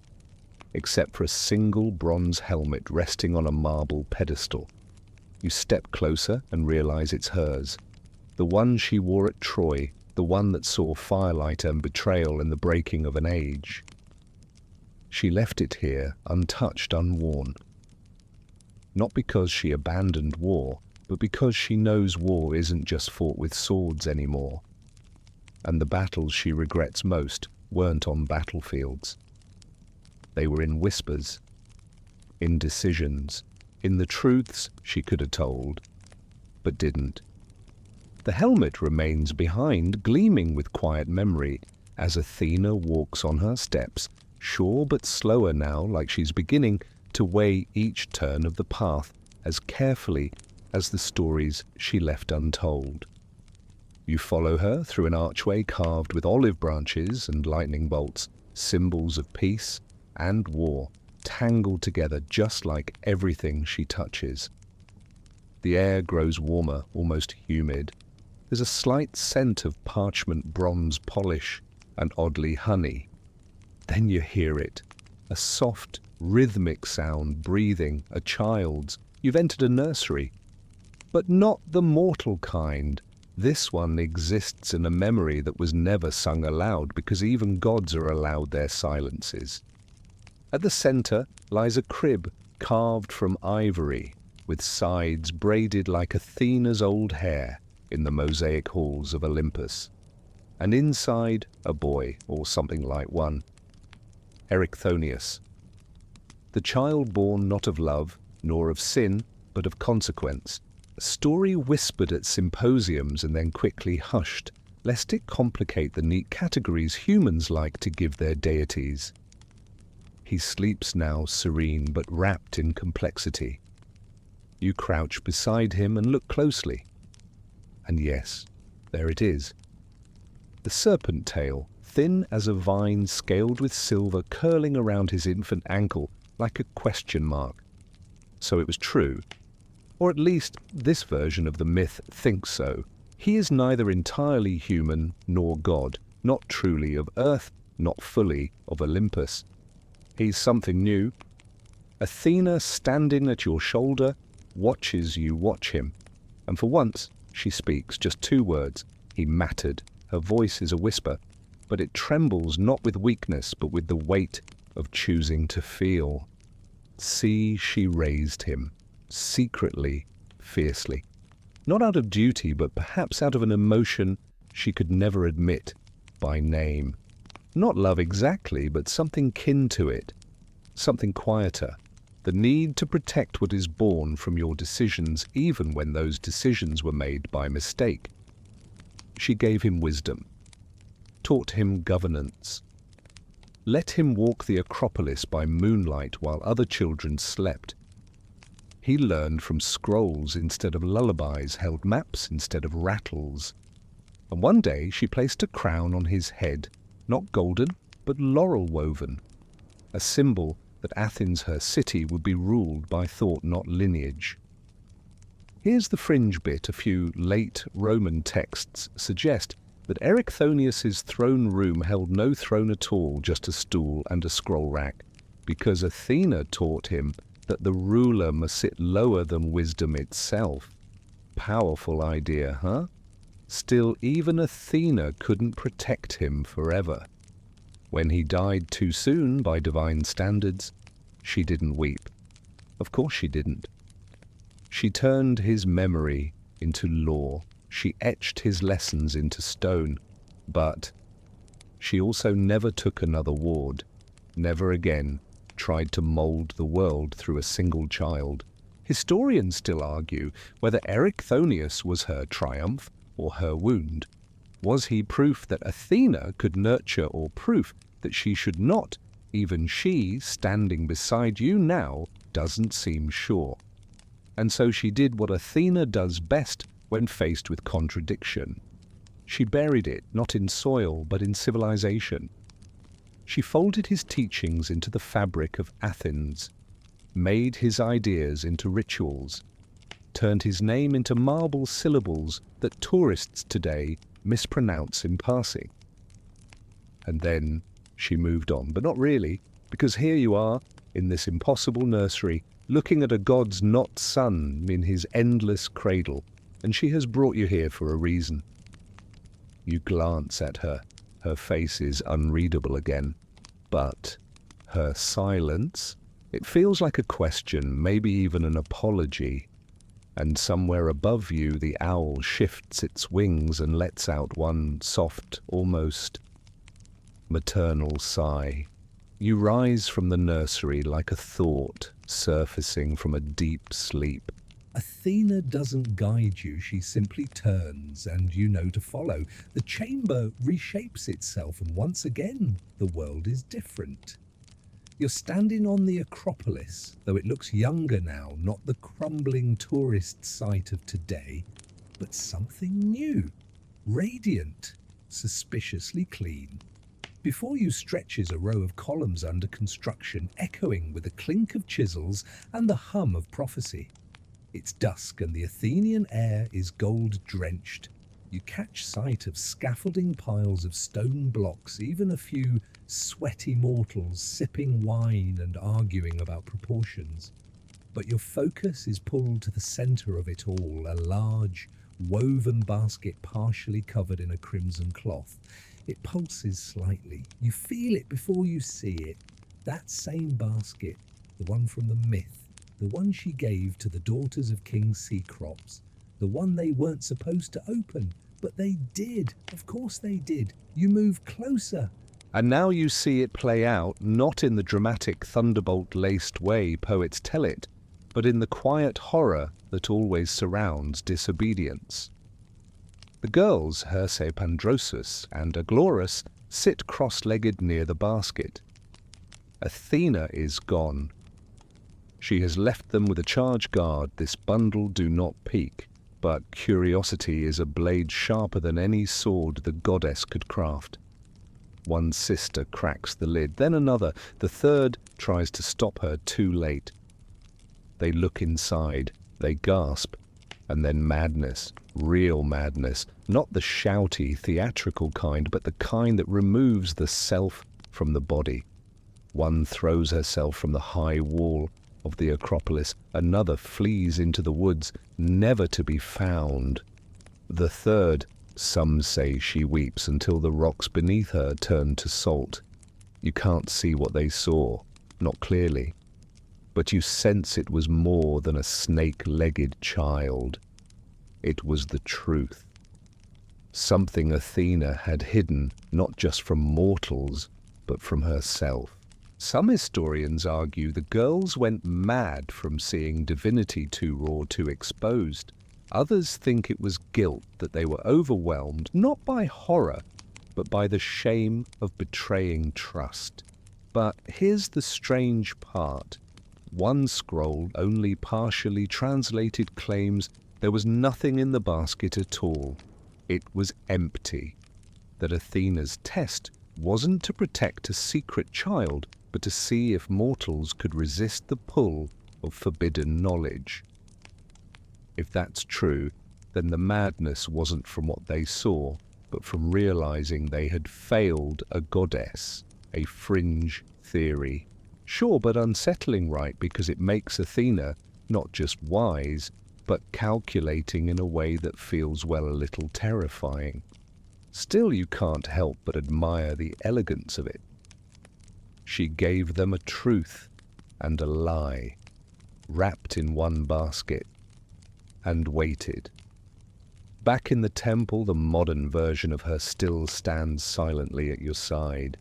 Speaker 1: except for a single bronze helmet resting on a marble pedestal. You step closer and realize it's hers. The one she wore at Troy, the one that saw firelight and betrayal in the breaking of an age. She left it here, untouched, unworn. Not because she abandoned war, but because she knows war isn't just fought with swords anymore. And the battles she regrets most weren't on battlefields. They were in whispers, in decisions, in the truths she could have told, but didn't. The helmet remains behind, gleaming with quiet memory, as Athena walks on her steps, sure but slower now, like she's beginning to weigh each turn of the path as carefully as the stories she left untold. You follow her through an archway carved with olive branches and lightning bolts, symbols of peace and war, tangled together just like everything she touches. The air grows warmer, almost humid. There's a slight scent of parchment bronze polish and oddly honey. Then you hear it, a soft, rhythmic sound, breathing, a child's. You've entered a nursery. But not the mortal kind. This one exists in a memory that was never sung aloud, because even gods are allowed their silences. At the center lies a crib carved from ivory, with sides braided like Athena's old hair in the mosaic halls of Olympus. And inside, a boy, or something like one, Erichthonius. The child born not of love, nor of sin, but of consequence. A story whispered at symposiums and then quickly hushed, lest it complicate the neat categories humans like to give their deities. He sleeps now serene, but wrapped in complexity. You crouch beside him and look closely. And yes, there it is. The serpent tail, thin as a vine scaled with silver, curling around his infant ankle like a question mark. So it was true. Or at least this version of the myth thinks so. He is neither entirely human nor god, not truly of Earth, not fully of Olympus. He's something new, Athena, standing at your shoulder, watches you watch him. And for once, she speaks just 2 words. He mattered. Her voice is a whisper, but it trembles not with weakness, but with the weight of choosing to feel. See, she raised him, secretly, fiercely. Not out of duty, but perhaps out of an emotion she could never admit by name. Not love exactly, but something kin to it, something quieter. The need to protect what is born from your decisions, even when those decisions were made by mistake. She gave him wisdom, taught him governance. Let him walk the Acropolis by moonlight while other children slept. He learned from scrolls instead of lullabies, held maps instead of rattles. And one day she placed a crown on his head, not golden, but laurel woven, a symbol that Athens, her city, would be ruled by thought, not lineage. Here's the fringe bit. A few late Roman texts suggest that Erichthonius's throne room held no throne at all, just a stool and a scroll rack, because Athena taught him that the ruler must sit lower than wisdom itself. Powerful idea, huh? Still, even Athena couldn't protect him forever. When he died too soon by divine standards, she didn't weep. Of course she didn't. She turned his memory into law. She etched his lessons into stone. But she also never took another ward, never again tried to mold the world through a single child. Historians still argue whether Erichthonius was her triumph or her wound. Was he proof that Athena could nurture, or proof that she should not? Even she, standing beside you now, doesn't seem sure. And so she did what Athena does best when faced with contradiction. She buried it, not in soil, but in civilization. She folded his teachings into the fabric of Athens, made his ideas into rituals, turned his name into marble syllables that tourists today mispronounce in passing. And then she moved on, but not really, because here you are, in this impossible nursery, looking at a god's not son in his endless cradle, and she has brought you here for a reason. You glance at her. Her face is unreadable again. But her silence, it feels like a question, maybe even an apology. And somewhere above you, the owl shifts its wings and lets out one soft, almost maternal sigh. You rise from the nursery like a thought surfacing from a deep sleep.
Speaker 2: Athena doesn't guide you, she simply turns and you know to follow. The chamber reshapes itself and once again the world is different. You're standing on the Acropolis, though it looks younger now, not the crumbling tourist site of today, but something new, radiant, suspiciously clean. Before you stretches a row of columns under construction, echoing with the clink of chisels and the hum of prophecy. It's dusk and the Athenian air is gold-drenched. You catch sight of scaffolding piles of stone blocks, even a few sweaty mortals sipping wine and arguing about proportions. But your focus is pulled to the center of it all, a large, woven basket partially covered in a crimson cloth. It pulses slightly. You feel it before you see it. That same basket, the one from the myth, the one she gave to the daughters of King Cecrops, the one they weren't supposed to open, but they did. Of course they did. You move closer.
Speaker 1: And now you see it play out, not in the dramatic thunderbolt-laced way poets tell it, but in the quiet horror that always surrounds disobedience. The girls, Herse Pandrosus and Aglaurus, sit cross-legged near the basket. Athena is gone. She has left them with a charge guard. This bundle do not peek, but curiosity is a blade sharper than any sword the goddess could craft. One sister cracks the lid, then another. The third tries to stop her too late. They look inside, they gasp, and then madness, real madness, not the shouty, theatrical kind, but the kind that removes the self from the body. One throws herself from the high wall, of the Acropolis, another flees into the woods, never to be found. The third, some say she weeps until the rocks beneath her turn to salt. You can't see what they saw, not clearly, but you sense it was more than a snake-legged child. It was the truth. Something Athena had hidden, not just from mortals, but from herself. Some historians argue the girls went mad from seeing divinity too raw, too exposed. Others think it was guilt, that they were overwhelmed, not by horror, but by the shame of betraying trust. But here's the strange part. One scroll, only partially translated, claims there was nothing in the basket at all. It was empty. That Athena's test wasn't to protect a secret child, but to see if mortals could resist the pull of forbidden knowledge. If that's true, then the madness wasn't from what they saw, but from realizing they had failed a goddess, a fringe theory. Sure, but unsettling, right? Because it makes Athena not just wise, but calculating in a way that feels, well, a little terrifying. Still, you can't help but admire the elegance of it. She gave them a truth and a lie, wrapped in one basket, and waited. Back in the temple, the modern version of her still stands silently at your side.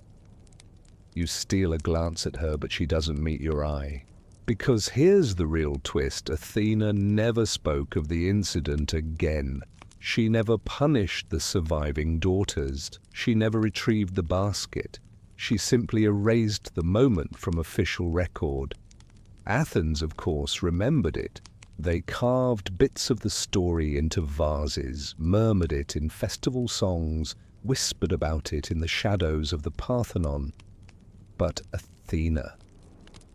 Speaker 1: You steal a glance at her, but she doesn't meet your eye. Because here's the real twist. Athena never spoke of the incident again. She never punished the surviving daughters. She never retrieved the basket. She simply erased the moment from official record. Athens, of course, remembered it. They carved bits of the story into vases, murmured it in festival songs, whispered about it in the shadows of the Parthenon. But Athena,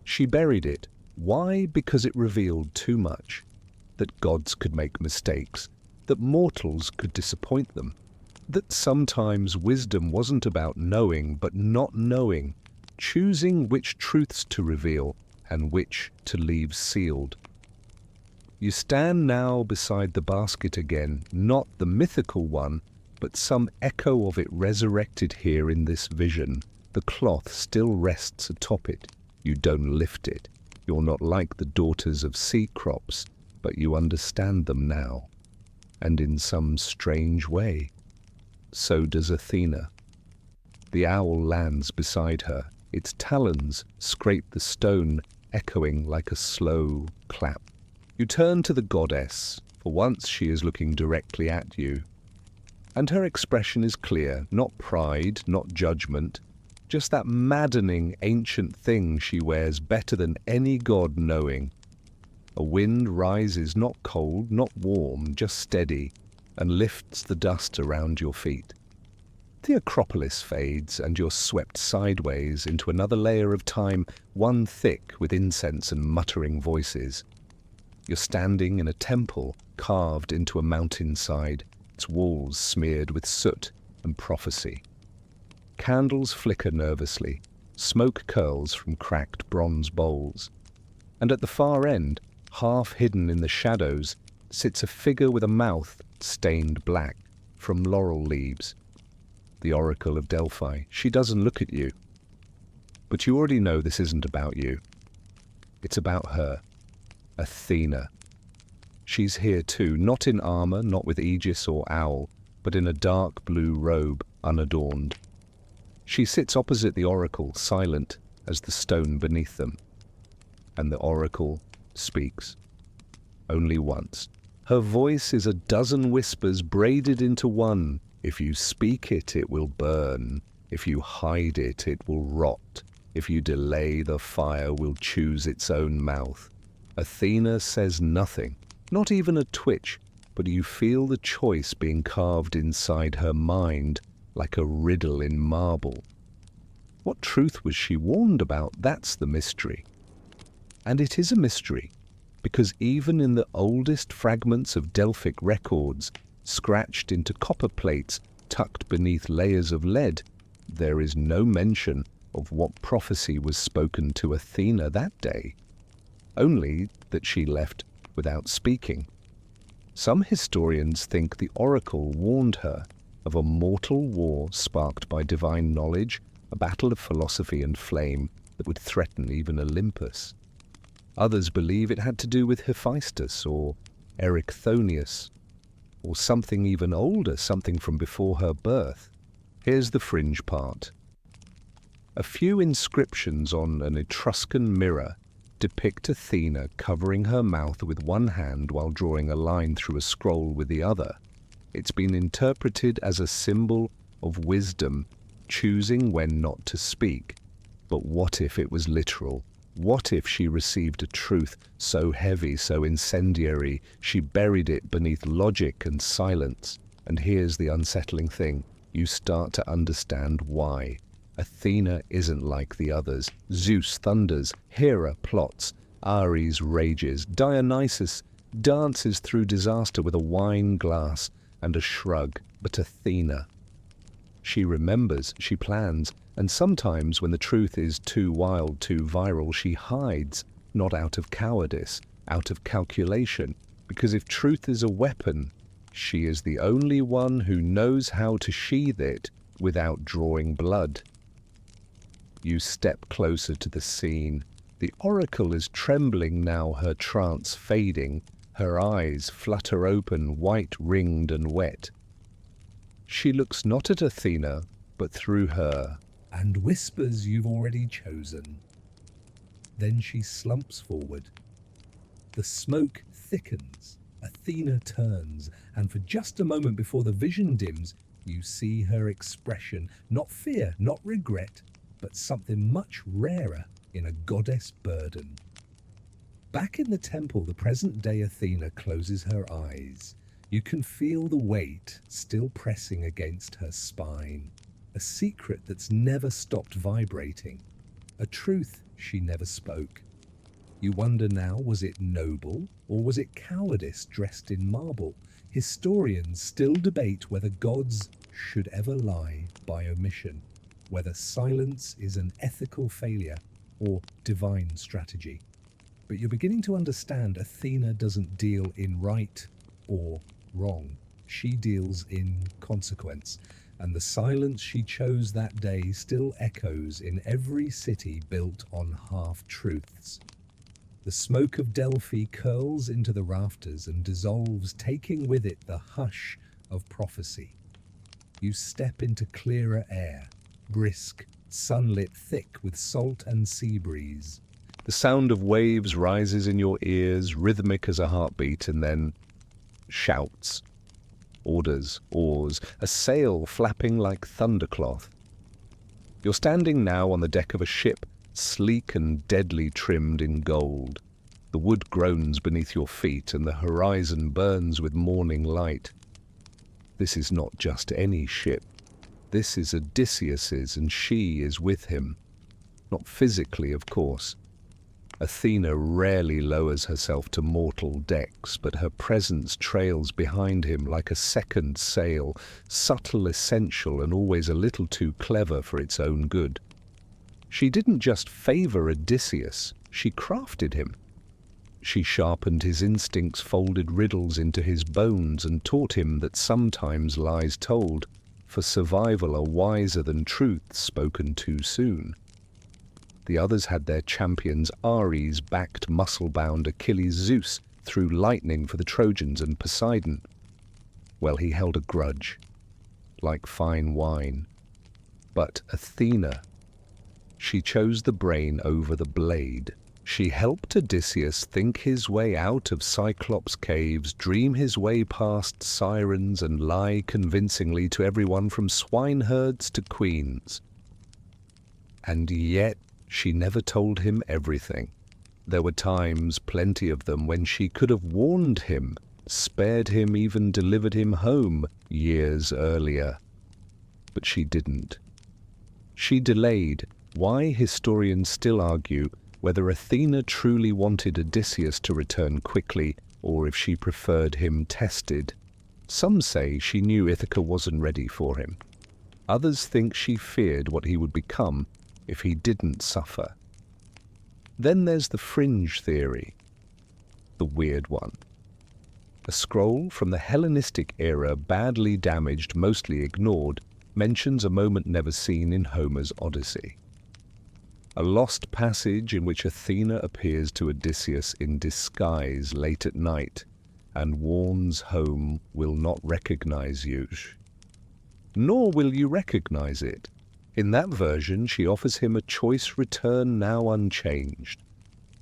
Speaker 1: she buried it. Why? Because it revealed too much. That gods could make mistakes, that mortals could disappoint them, that sometimes wisdom wasn't about knowing but not knowing, choosing which truths to reveal and which to leave sealed. You stand now beside the basket again, not the mythical one, but some echo of it resurrected here in this vision. The cloth still rests atop it. You don't lift it. You're not like the daughters of sea crops, but you understand them now. And in some strange way, so does Athena. The owl lands beside her. Its talons scrape the stone, echoing like a slow clap. You turn to the goddess. For once she is looking directly at you. And her expression is clear, not pride, not judgment, just that maddening ancient thing she wears better than any god knowing. A wind rises, not cold, not warm, just steady, and lifts the dust around your feet. The Acropolis fades, and you're swept sideways into another layer of time, one thick with incense and muttering voices. You're standing in a temple carved into a mountainside, its walls smeared with soot and prophecy. Candles flicker nervously, smoke curls from cracked bronze bowls. And at the far end, half hidden in the shadows, sits a figure with a mouth stained black from laurel leaves. The Oracle of Delphi. She doesn't look at you. But you already know this isn't about you. It's about her. Athena. She's here too, not in armor, not with aegis or owl, but in a dark blue robe, unadorned. She sits opposite the oracle, silent as the stone beneath them. And the oracle speaks. Only once. Her voice is a dozen whispers braided into one. If you speak it, it will burn. If you hide it, it will rot. If you delay, the fire will choose its own mouth. Athena says nothing, not even a twitch, but you feel the choice being carved inside her mind, like a riddle in marble. What truth was she warned about? That's the mystery. And it is a mystery, because even in the oldest fragments of Delphic records, scratched into copper plates tucked beneath layers of lead, there is no mention of what prophecy was spoken to Athena that day. only that she left without speaking. Some historians think the oracle warned her of a mortal war sparked by divine knowledge, a battle of philosophy and flame that would threaten even Olympus. Others believe it had to do with Hephaestus or Erichthonius, or something even older, something from before her birth. Here's the fringe part. A few inscriptions on an Etruscan mirror depict Athena covering her mouth with one hand while drawing a line through a scroll with the other. It's been interpreted as a symbol of wisdom, choosing when not to speak. But what if it was literal? What if she received a truth so heavy, so incendiary, she buried it beneath logic and silence? And here's the unsettling thing. You start to understand why. Athena isn't like the others. Zeus thunders, Hera plots, Ares rages, Dionysus dances through disaster with a wine glass and a shrug. But Athena, she remembers, she plans, and sometimes when the truth is too wild, too viral, she hides, not out of cowardice, out of calculation, because if truth is a weapon, she is the only one who knows how to sheathe it without drawing blood. You step closer to the scene. The oracle is trembling now, her trance fading. Her eyes flutter open, white-ringed and wet. She looks not at Athena, but through her,
Speaker 2: and whispers you've already chosen. Then she slumps forward. The smoke thickens. Athena turns, and for just a moment before the vision dims, you see her expression, not fear, not regret, but something much rarer in a goddess burden. Back in the temple, the present-day Athena closes her eyes. You can feel the weight still pressing against her spine, a secret that's never stopped vibrating, a truth she never spoke. You wonder now, was it noble or was it cowardice dressed in marble? Historians still debate whether gods should ever lie by omission, whether silence is an ethical failure or divine strategy. But you're beginning to understand Athena doesn't deal in right or wrong. She deals in consequence, and the silence she chose that day still echoes in every city built on half-truths. The smoke of Delphi curls into the rafters and dissolves, taking with it the hush of prophecy. You step into clearer air, brisk, sunlit, thick with salt and sea breeze.
Speaker 1: The sound of waves rises in your ears, rhythmic as a heartbeat, and then shouts, orders, oars, a sail flapping like thundercloth. You're standing now on the deck of a ship, sleek and deadly trimmed in gold. The wood groans beneath your feet, and the horizon burns with morning light. This is not just any ship. This is Odysseus's, and she is with him. Not physically, of course. Athena rarely lowers herself to mortal decks, but her presence trails behind him like a second sail, subtle, essential, and always a little too clever for its own good. She didn't just favor Odysseus, she crafted him. She sharpened his instincts, folded riddles into his bones, and taught him that sometimes lies told for survival are wiser than truths spoken too soon. The others had their champions. Ares backed muscle-bound Achilles, Zeus threw lightning for the Trojans, and Poseidon, well, he held a grudge, like fine wine. But Athena, she chose the brain over the blade. She helped Odysseus think his way out of Cyclops' caves, dream his way past sirens, and lie convincingly to everyone from swineherds to queens. And yet she never told him everything. There were times, plenty of them, when she could have warned him, spared him, even delivered him home years earlier. But she didn't. She delayed. Why, historians still argue whether Athena truly wanted Odysseus to return quickly, or if she preferred him tested. Some say she knew Ithaca wasn't ready for him. Others think she feared what he would become if he didn't suffer. Then there's the fringe theory, the weird one. A scroll from the Hellenistic era, badly damaged, mostly ignored, mentions a moment never seen in Homer's Odyssey. A lost passage in which Athena appears to Odysseus in disguise late at night and warns Home will not recognize you. Nor will you recognize it. In that version, she offers him a choice: return now unchanged,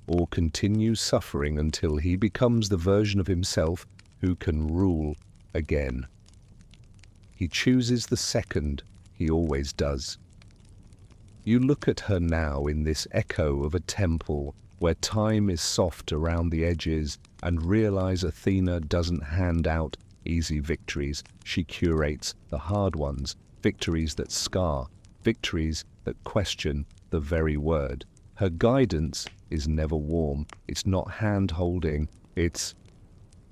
Speaker 1: or continue suffering until he becomes the version of himself who can rule again. He chooses the second, he always does. You look at her now in this echo of a temple where time is soft around the edges and realize Athena doesn't hand out easy victories. She curates the hard ones, victories that scar, victories that question the very word. Her guidance is never warm. It's not hand-holding. It's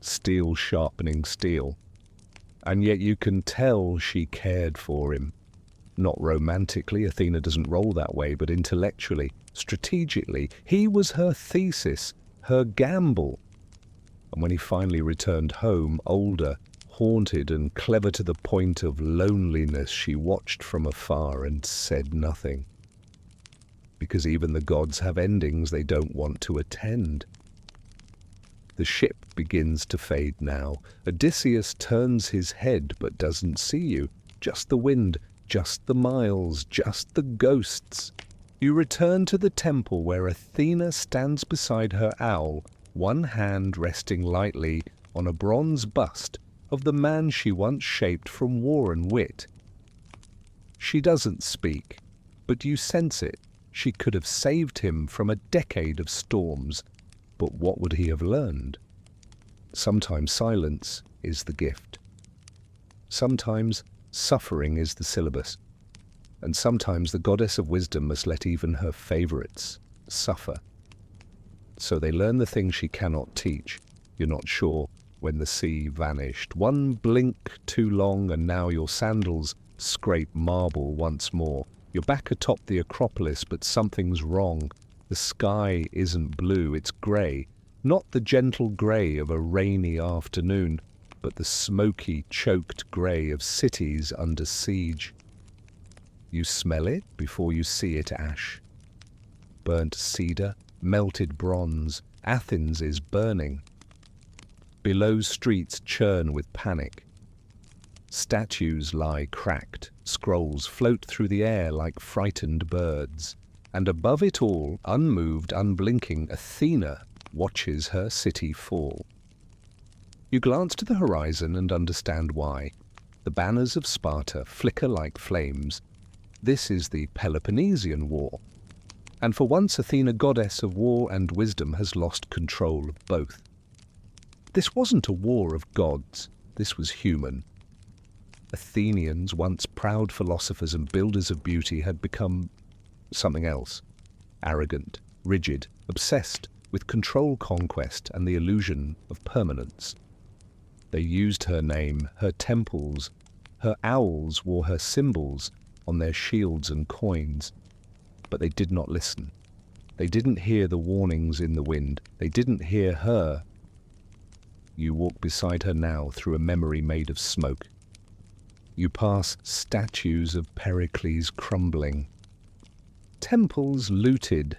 Speaker 1: steel sharpening steel. And yet you can tell she cared for him. Not romantically, Athena doesn't roll that way, but intellectually, strategically. He was her thesis, her gamble. And when he finally returned home, older, haunted and clever to the point of loneliness, she watched from afar and said nothing. Because even the gods have endings they don't want to attend. The ship begins to fade now. Odysseus turns his head but doesn't see you. Just the wind, just the miles, just the ghosts. You return to the temple where Athena stands beside her owl, one hand resting lightly on a bronze bust of the man she once shaped from war and wit. She doesn't speak, but you sense it. She could have saved him from a decade of storms, but what would he have learned? Sometimes silence is the gift. Sometimes suffering is the syllabus. And sometimes the goddess of wisdom must let even her favorites suffer. So they learn the things she cannot teach. You're not sure when the sea vanished. One blink too long and now your sandals scrape marble once more. You're back atop the Acropolis, but something's wrong. The sky isn't blue, it's grey. Not the gentle grey of a rainy afternoon, but the smoky, choked grey of cities under siege. You smell it before you see it ash. Burnt cedar, melted bronze, Athens is burning. Below streets churn with panic. Statues lie cracked, scrolls float through the air like frightened birds. And above it all, unmoved, unblinking, Athena watches her city fall. You glance to the horizon and understand why. The banners of Sparta flicker like flames. This is the Peloponnesian War. And for once, Athena, goddess of war and wisdom, has lost control of both. This wasn't a war of gods. This was human. Athenians, once proud philosophers and builders of beauty, had become something else. Arrogant, rigid, obsessed with control, conquest, and the illusion of permanence. They used her name, her temples, her owls wore her symbols on their shields and coins. But they did not listen. They didn't hear the warnings in the wind. They didn't hear her. You walk beside her now through a memory made of smoke. You pass statues of Pericles crumbling. Temples looted.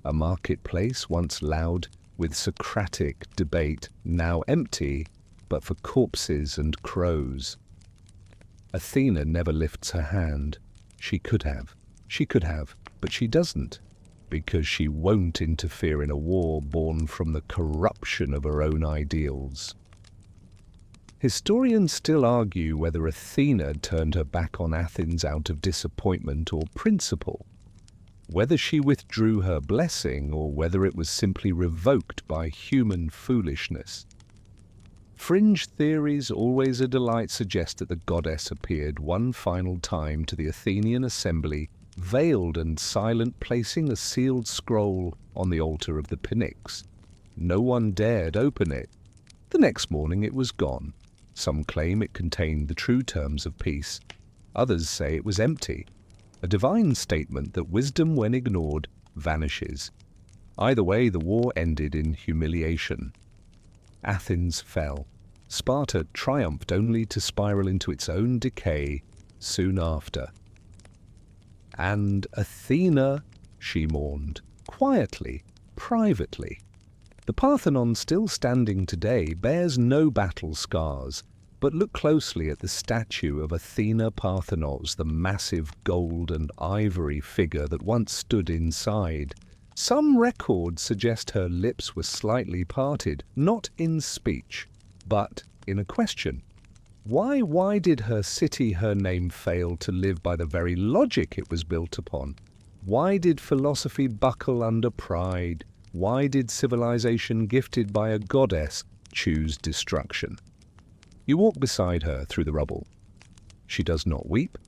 Speaker 1: A marketplace once loud with Socratic debate, now empty, but for corpses and crows. Athena never lifts her hand. She could have, but she doesn't, because she won't interfere in a war born from the corruption of her own ideals. Historians still argue whether Athena turned her back on Athens out of disappointment or principle, whether she withdrew her blessing or whether it was simply revoked by human foolishness. Fringe theories, always a delight, suggest that the goddess appeared one final time to the Athenian assembly, veiled and silent, placing a sealed scroll on the altar of the Pnyx. No one dared open it. The next morning it was gone. Some claim it contained the true terms of peace. Others say it was empty, a divine statement that wisdom, when ignored, vanishes. Either way, the war ended in humiliation. Athens fell. Sparta triumphed only to spiral into its own decay soon after. And Athena, she mourned, quietly, privately. The Parthenon, still standing today, bears no battle scars, but look closely at the statue of Athena Parthenos, the massive gold and ivory figure that once stood inside. Some records suggest her lips were slightly parted, not in speech, but in a question. Why did her city, her name, fail to live by the very logic it was built upon? Why did philosophy buckle under pride? Why did civilization gifted by a goddess choose destruction? You walk beside her through the rubble. She does not weep,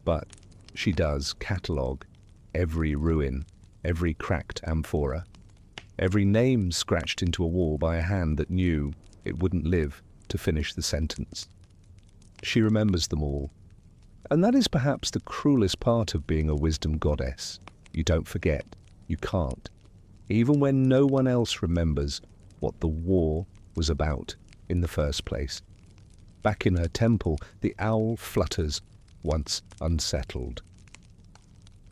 Speaker 1: but she does catalogue every ruin, every cracked amphora, every name scratched into a wall by a hand that knew it wouldn't live to finish the sentence. She remembers them all, and that is perhaps the cruelest part of being a wisdom goddess. You don't forget, you can't, even when no one else remembers what the war was about in the first place. Back in her temple, the owl flutters, once unsettled.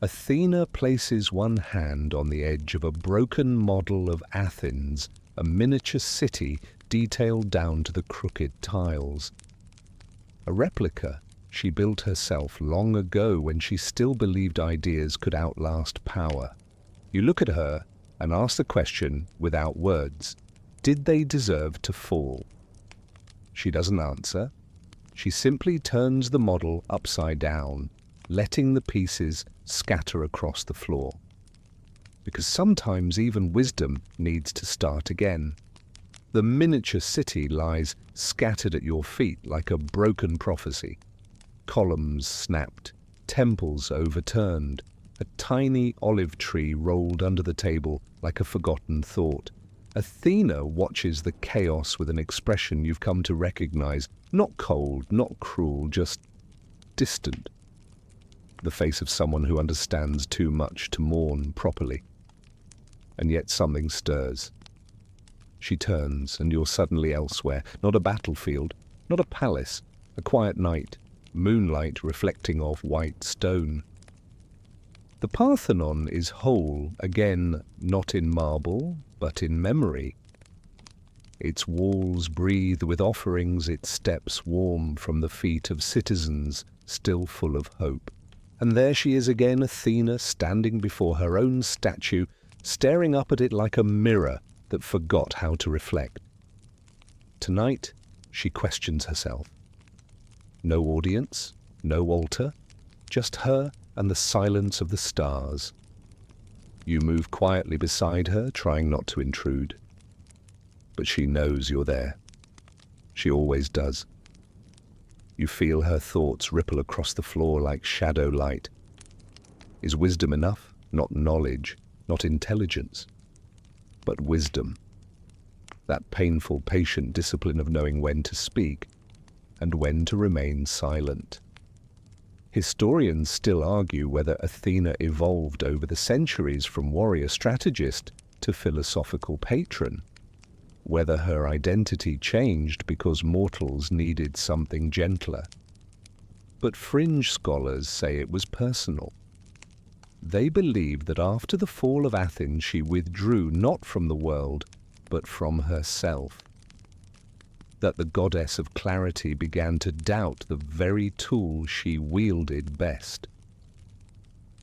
Speaker 1: Athena places one hand on the edge of a broken model of Athens, a miniature city detailed down to the crooked tiles. A replica she built herself long ago when she still believed ideas could outlast power. You look at her and ask the question without words, did they deserve to fall? She doesn't answer. She simply turns the model upside down, letting the pieces scatter across the floor. Because sometimes even wisdom needs to start again. The miniature city lies scattered at your feet like a broken prophecy. Columns snapped, temples overturned, a tiny olive tree rolled under the table like a forgotten thought. Athena watches the chaos with an expression you've come to recognize, not cold, not cruel, just distant. The face of someone who understands too much to mourn properly. And yet something stirs. She turns, and you're suddenly elsewhere. Not a battlefield, not a palace, a quiet night, moonlight reflecting off white stone. The Parthenon is whole, again, not in marble, but in memory. Its walls breathe with offerings, its steps warm from the feet of citizens still full of hope. And there she is again, Athena, standing before her own statue, staring up at it like a mirror that forgot how to reflect. Tonight, she questions herself. No audience, no altar, just her and the silence of the stars. You move quietly beside her, trying not to intrude. But she knows you're there. She always does. You feel her thoughts ripple across the floor like shadow light. Is wisdom enough? Not knowledge, not intelligence, but wisdom. That painful, patient discipline of knowing when to speak and when to remain silent. Historians still argue whether Athena evolved over the centuries from warrior strategist to philosophical patron, whether her identity changed because mortals needed something gentler. But fringe scholars say it was personal. They believe that after the fall of Athens she withdrew not from the world, but from herself. That the goddess of clarity began to doubt the very tool she wielded best.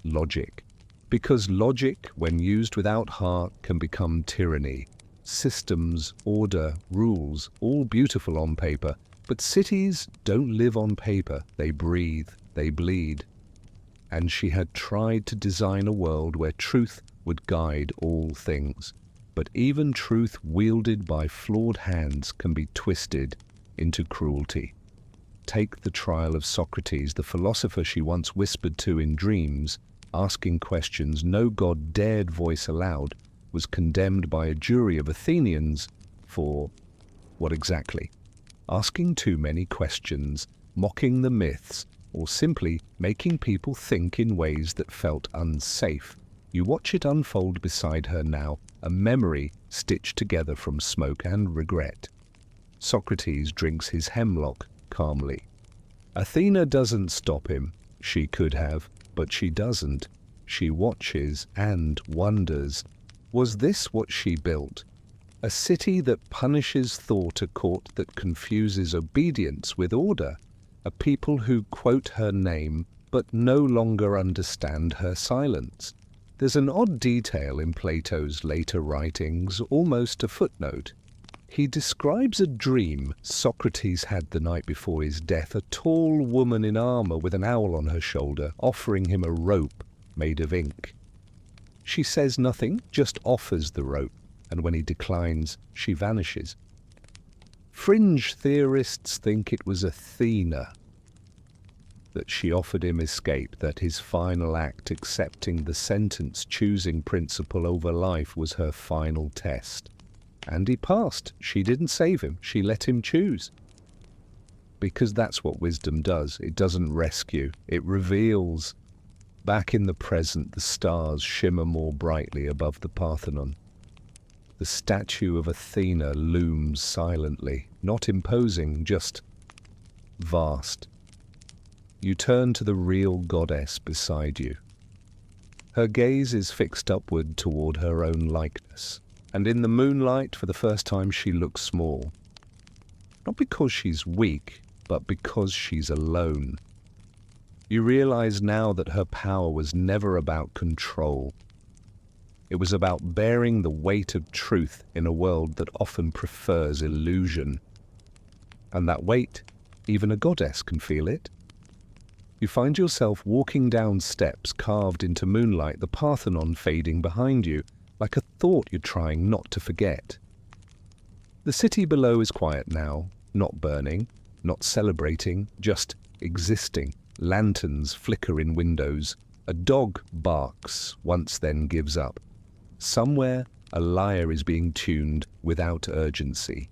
Speaker 1: Logic. Because logic, when used without heart, can become tyranny. Systems, order, rules, all beautiful on paper, but cities don't live on paper. They breathe, they bleed. And she had tried to design a world where truth would guide all things. But even truth wielded by flawed hands can be twisted into cruelty. Take the trial of Socrates, the philosopher she once whispered to in dreams, asking questions no god dared voice aloud, was condemned by a jury of Athenians for what exactly? Asking too many questions, mocking the myths, or simply making people think in ways that felt unsafe. You watch it unfold beside her now, a memory stitched together from smoke and regret. Socrates drinks his hemlock calmly. Athena doesn't stop him. She could have, but she doesn't. She watches and wonders. Was this what she built? A city that punishes thought, a court that confuses obedience with order, a people who quote her name but no longer understand her silence. There's an odd detail in Plato's later writings, almost a footnote. He describes a dream Socrates had the night before his death, a tall woman in armor with an owl on her shoulder, offering him a rope made of ink. She says nothing, just offers the rope, and when he declines, she vanishes. Fringe theorists think it was Athena, that she offered him escape, that his final act, accepting the sentence-choosing principle over life, was her final test. And he passed. She didn't save him. She let him choose. Because that's what wisdom does. It doesn't rescue. It reveals. Back in the present, the stars shimmer more brightly above the Parthenon. The statue of Athena looms silently, not imposing, just vast. You turn to the real goddess beside you. Her gaze is fixed upward toward her own likeness, and in the moonlight, for the first time, she looks small. Not because she's weak, but because she's alone. You realize now that her power was never about control. It was about bearing the weight of truth in a world that often prefers illusion. And that weight, even a goddess can feel it. You find yourself walking down steps carved into moonlight, the Parthenon fading behind you, like a thought you're trying not to forget. The city below is quiet now, not burning, not celebrating, just existing. Lanterns flicker in windows. A dog barks, once then gives up. Somewhere, a lyre is being tuned without urgency.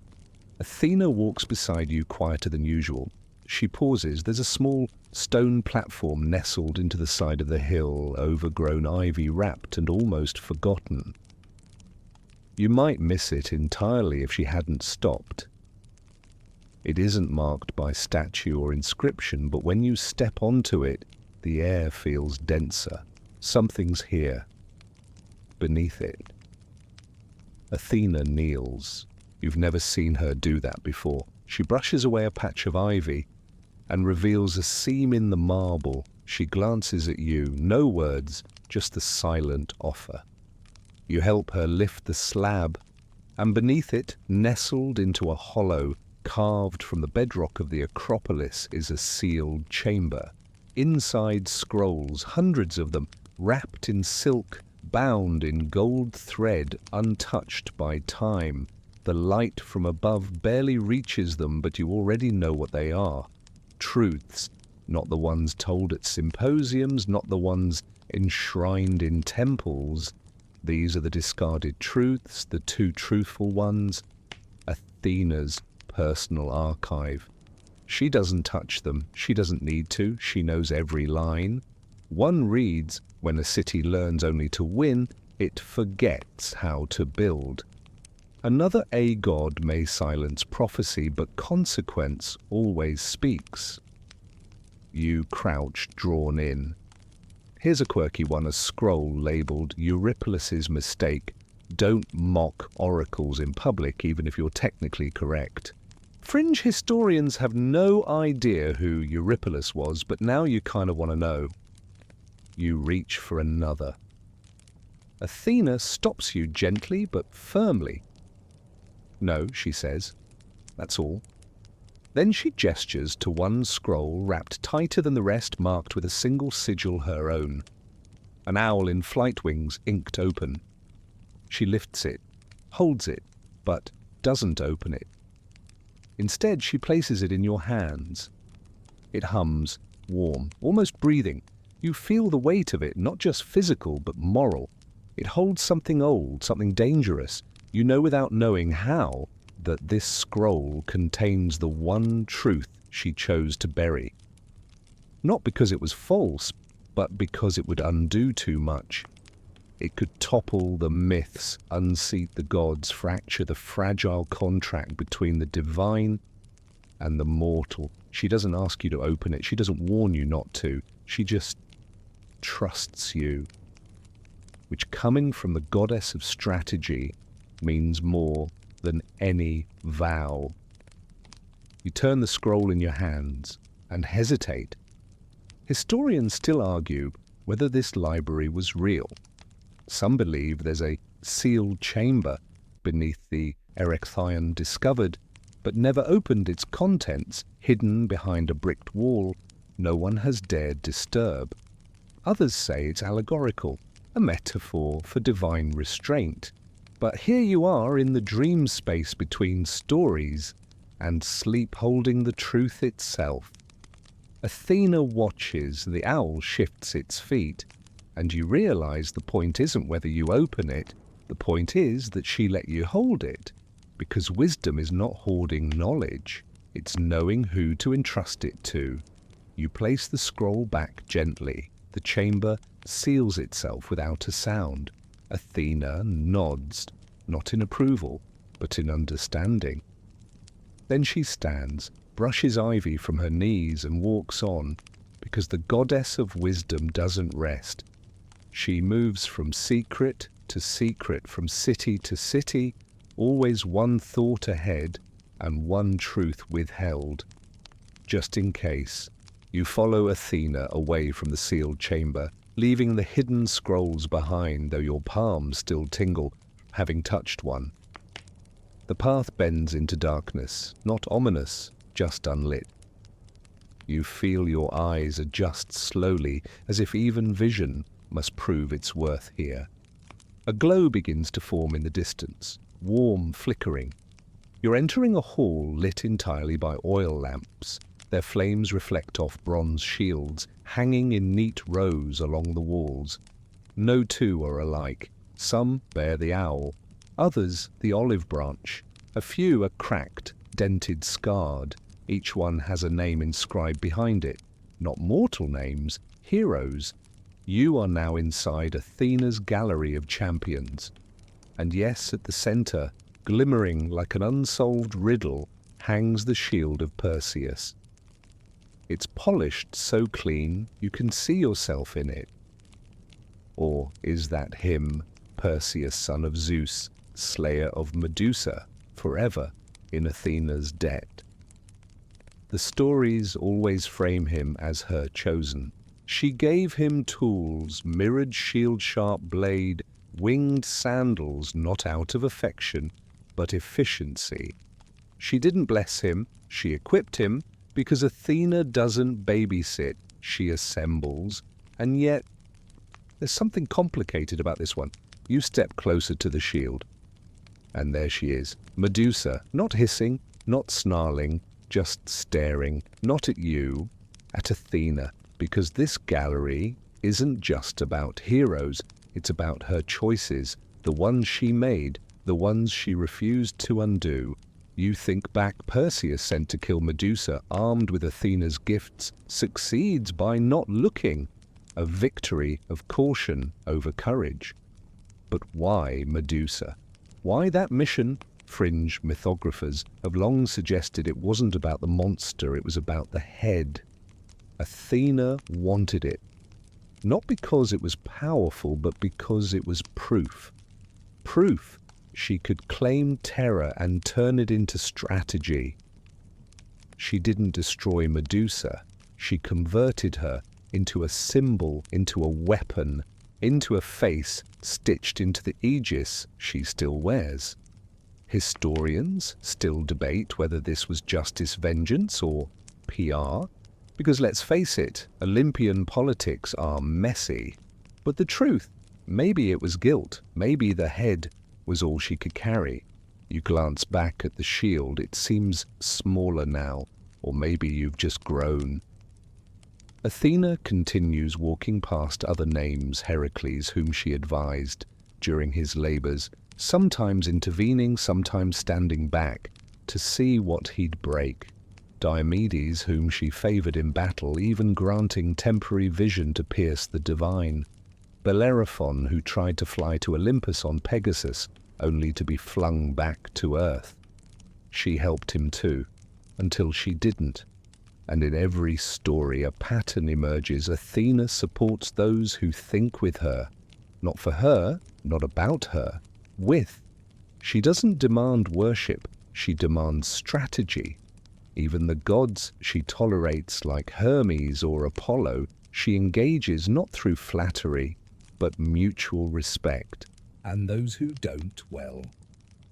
Speaker 1: Athena walks beside you quieter than usual. She pauses. There's a small stone platform nestled into the side of the hill, overgrown ivy wrapped and almost forgotten. You might miss it entirely if she hadn't stopped. It isn't marked by statue or inscription, but when you step onto it, the air feels denser. Something's here. Beneath it. Athena kneels. You've never seen her do that before. She brushes away a patch of ivy and reveals a seam in the marble. She glances at you, no words, just the silent offer. You help her lift the slab, and beneath it, nestled into a hollow, carved from the bedrock of the Acropolis, is a sealed chamber. Inside scrolls, hundreds of them, wrapped in silk, bound in gold thread, untouched by time. The light from above barely reaches them, but you already know what they are. Truths, not the ones told at symposiums, not the ones enshrined in temples. These are the discarded truths, the too truthful ones. Athena's personal archive. She doesn't touch them. She doesn't need to. She knows every line. One reads, when a city learns only to win, it forgets how to build. Another god may silence prophecy, but consequence always speaks. You crouch, drawn in. Here's a quirky one, a scroll labeled Eurypylus' mistake. Don't mock oracles in public, even if you're technically correct. Fringe historians have no idea who Eurypylus was, but now you kind of want to know. You reach for another. Athena stops you gently but firmly. No, she says. That's all. Then she gestures to one scroll wrapped tighter than the rest, marked with a single sigil her own. An owl in flight wings inked open. She lifts it, holds it, but doesn't open it. Instead, she places it in your hands. It hums, warm, almost breathing. You feel the weight of it, not just physical, but moral. It holds something old, something dangerous. You know without knowing how that this scroll contains the one truth she chose to bury. Not because it was false, but because it would undo too much. It could topple the myths, unseat the gods, fracture the fragile contract between the divine and the mortal. She doesn't ask you to open it. She doesn't warn you not to. She just trusts you, which, coming from the goddess of strategy, means more than any vow. You turn the scroll in your hands and hesitate. Historians still argue whether this library was real. Some believe there's a sealed chamber beneath the Erechtheion discovered, but never opened, its contents hidden behind a bricked wall no one has dared disturb. Others say it's allegorical, a metaphor for divine restraint. But here you are in the dream space between stories and sleep, holding the truth itself. Athena watches, the owl shifts its feet, and you realize the point isn't whether you open it, the point is that she let you hold it, because wisdom is not hoarding knowledge, it's knowing who to entrust it to. You place the scroll back gently. The chamber seals itself without a sound. Athena nods, not in approval, but in understanding. Then she stands, brushes ivy from her knees and walks on, because the goddess of wisdom doesn't rest. She moves from secret to secret, from city to city, always one thought ahead and one truth withheld. Just in case, you follow Athena away from the sealed chamber, leaving the hidden scrolls behind, though your palms still tingle, having touched one. The path bends into darkness, not ominous, just unlit. You feel your eyes adjust slowly, as if even vision must prove its worth here. A glow begins to form in the distance, warm, flickering. You're entering a hall lit entirely by oil lamps. Their flames reflect off bronze shields, hanging in neat rows along the walls. No two are alike. Some bear the owl, others the olive branch. A few are cracked, dented, scarred. Each one has a name inscribed behind it. Not mortal names, heroes. You are now inside Athena's gallery of champions. And yes, at the center, glimmering like an unsolved riddle, hangs the shield of Perseus. It's polished so clean you can see yourself in it. Or is that him, Perseus, son of Zeus, slayer of Medusa, forever in Athena's debt? The stories always frame him as her chosen. She gave him tools, mirrored shield-sharp blade, winged sandals, not out of affection, but efficiency. She didn't bless him, she equipped him, because Athena doesn't babysit, she assembles. And yet, there's something complicated about this one. You step closer to the shield, and there she is, Medusa, not hissing, not snarling, just staring, not at you, at Athena, because this gallery isn't just about heroes, it's about her choices, the ones she made, the ones she refused to undo. You think back, Perseus, sent to kill Medusa, armed with Athena's gifts, succeeds by not looking, a victory of caution over courage. But why Medusa? Why that mission? Fringe mythographers have long suggested it wasn't about the monster, it was about the head. Athena wanted it, not because it was powerful, but because it was proof. Proof she could claim terror and turn it into strategy. She didn't destroy Medusa, she converted her into a symbol, into a weapon, into a face stitched into the aegis she still wears. Historians still debate whether this was justice, vengeance, or PR, because let's face it, Olympian politics are messy. But the truth, maybe it was guilt, maybe the head was all she could carry. You glance back at the shield, it seems smaller now, or maybe you've just grown. Athena continues walking past other names, Heracles, whom she advised during his labors, sometimes intervening, sometimes standing back to see what he'd break. Diomedes, whom she favored in battle, even granting temporary vision to pierce the divine. Bellerophon who tried to fly to Olympus on Pegasus only to be flung back to Earth. She helped him too, until she didn't. And in every story a pattern emerges. Athena supports those who think with her. Not for her, not about her, with. She doesn't demand worship, she demands strategy. Even the gods she tolerates, like Hermes or Apollo, she engages not through flattery, but mutual respect.
Speaker 2: And those who don't, well,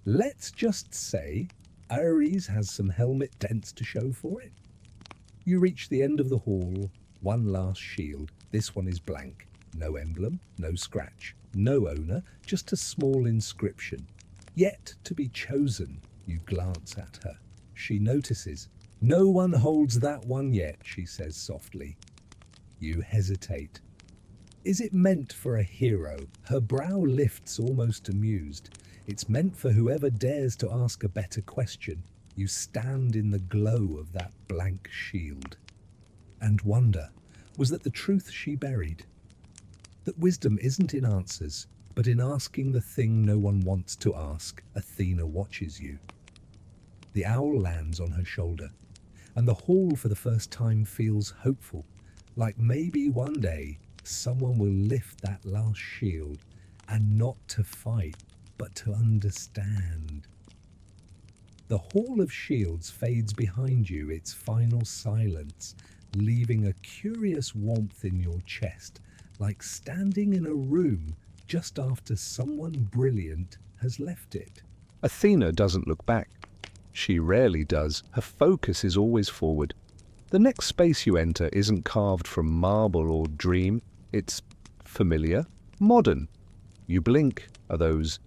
Speaker 2: let's just say Ares has some helmet dents to show for it. You reach the end of the hall, one last shield. This one is blank. No emblem, no scratch, no owner, just a small inscription. Yet to be chosen. You glance at her. She notices. No one holds that one yet, she says softly. You hesitate. Is it meant for a hero? Her brow lifts, almost amused. It's meant for whoever dares to ask a better question. You stand in the glow of that blank shield. And wonder, was that the truth she buried? That wisdom isn't in answers, but in asking the thing no one wants to ask. Athena watches you. The owl lands on her shoulder, and the hall for the first time feels hopeful, like maybe one day someone will lift that last shield, and not to fight, but to understand. The Hall of Shields fades behind you, its final silence, leaving a curious warmth in your chest, like standing in a room just after someone brilliant has left it.
Speaker 1: Athena doesn't look back. She rarely does. Her focus is always forward. The next space you enter isn't carved from marble or dream. It's familiar, modern. You blink. Are those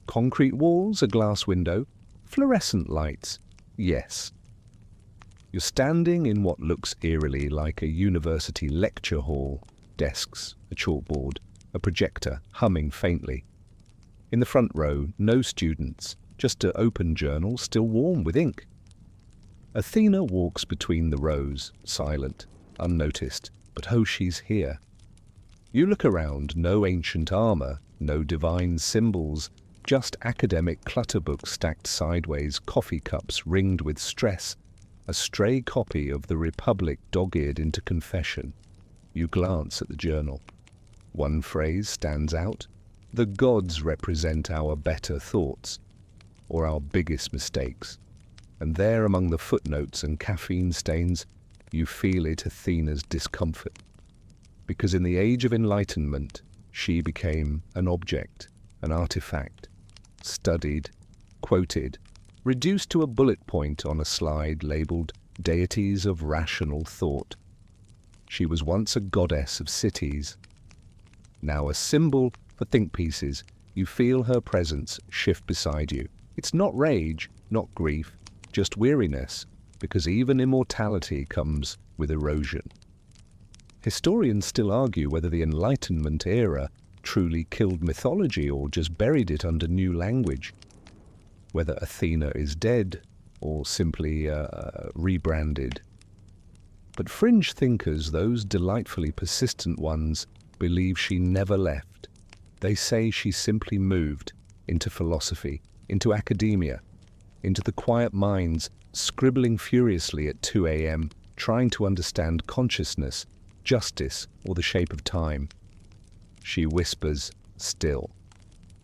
Speaker 1: concrete walls, a glass window? Fluorescent lights? Yes. You're standing in what looks eerily like a university lecture hall. Desks, a chalkboard, a projector humming faintly. In the front row, no students, just an open journal still warm with ink. Athena walks between the rows, silent, unnoticed, but oh, she's here. You look around, no ancient armor, no divine symbols, just academic clutterbooks stacked sideways, coffee cups ringed with stress, a stray copy of the Republic dog-eared into confession. You glance at the journal. One phrase stands out. The gods represent our better thoughts, or our biggest mistakes. And there among the footnotes and caffeine stains, you feel it, Athena's discomfort. Because in the age of enlightenment, she became an object, an artifact, studied, quoted, reduced to a bullet point on a slide labeled Deities of Rational Thought. She was once a goddess of cities, now a symbol for think pieces. You feel her presence shift beside you. It's not rage, not grief, just weariness, because even immortality comes with erosion. Historians still argue whether the Enlightenment era truly killed mythology or just buried it under new language, whether Athena is dead or simply rebranded. But fringe thinkers, those delightfully persistent ones, believe she never left. They say she simply moved into philosophy, into academia, into the quiet minds, scribbling furiously at 2 a.m., trying to understand consciousness, justice, or the shape of time. She whispers still.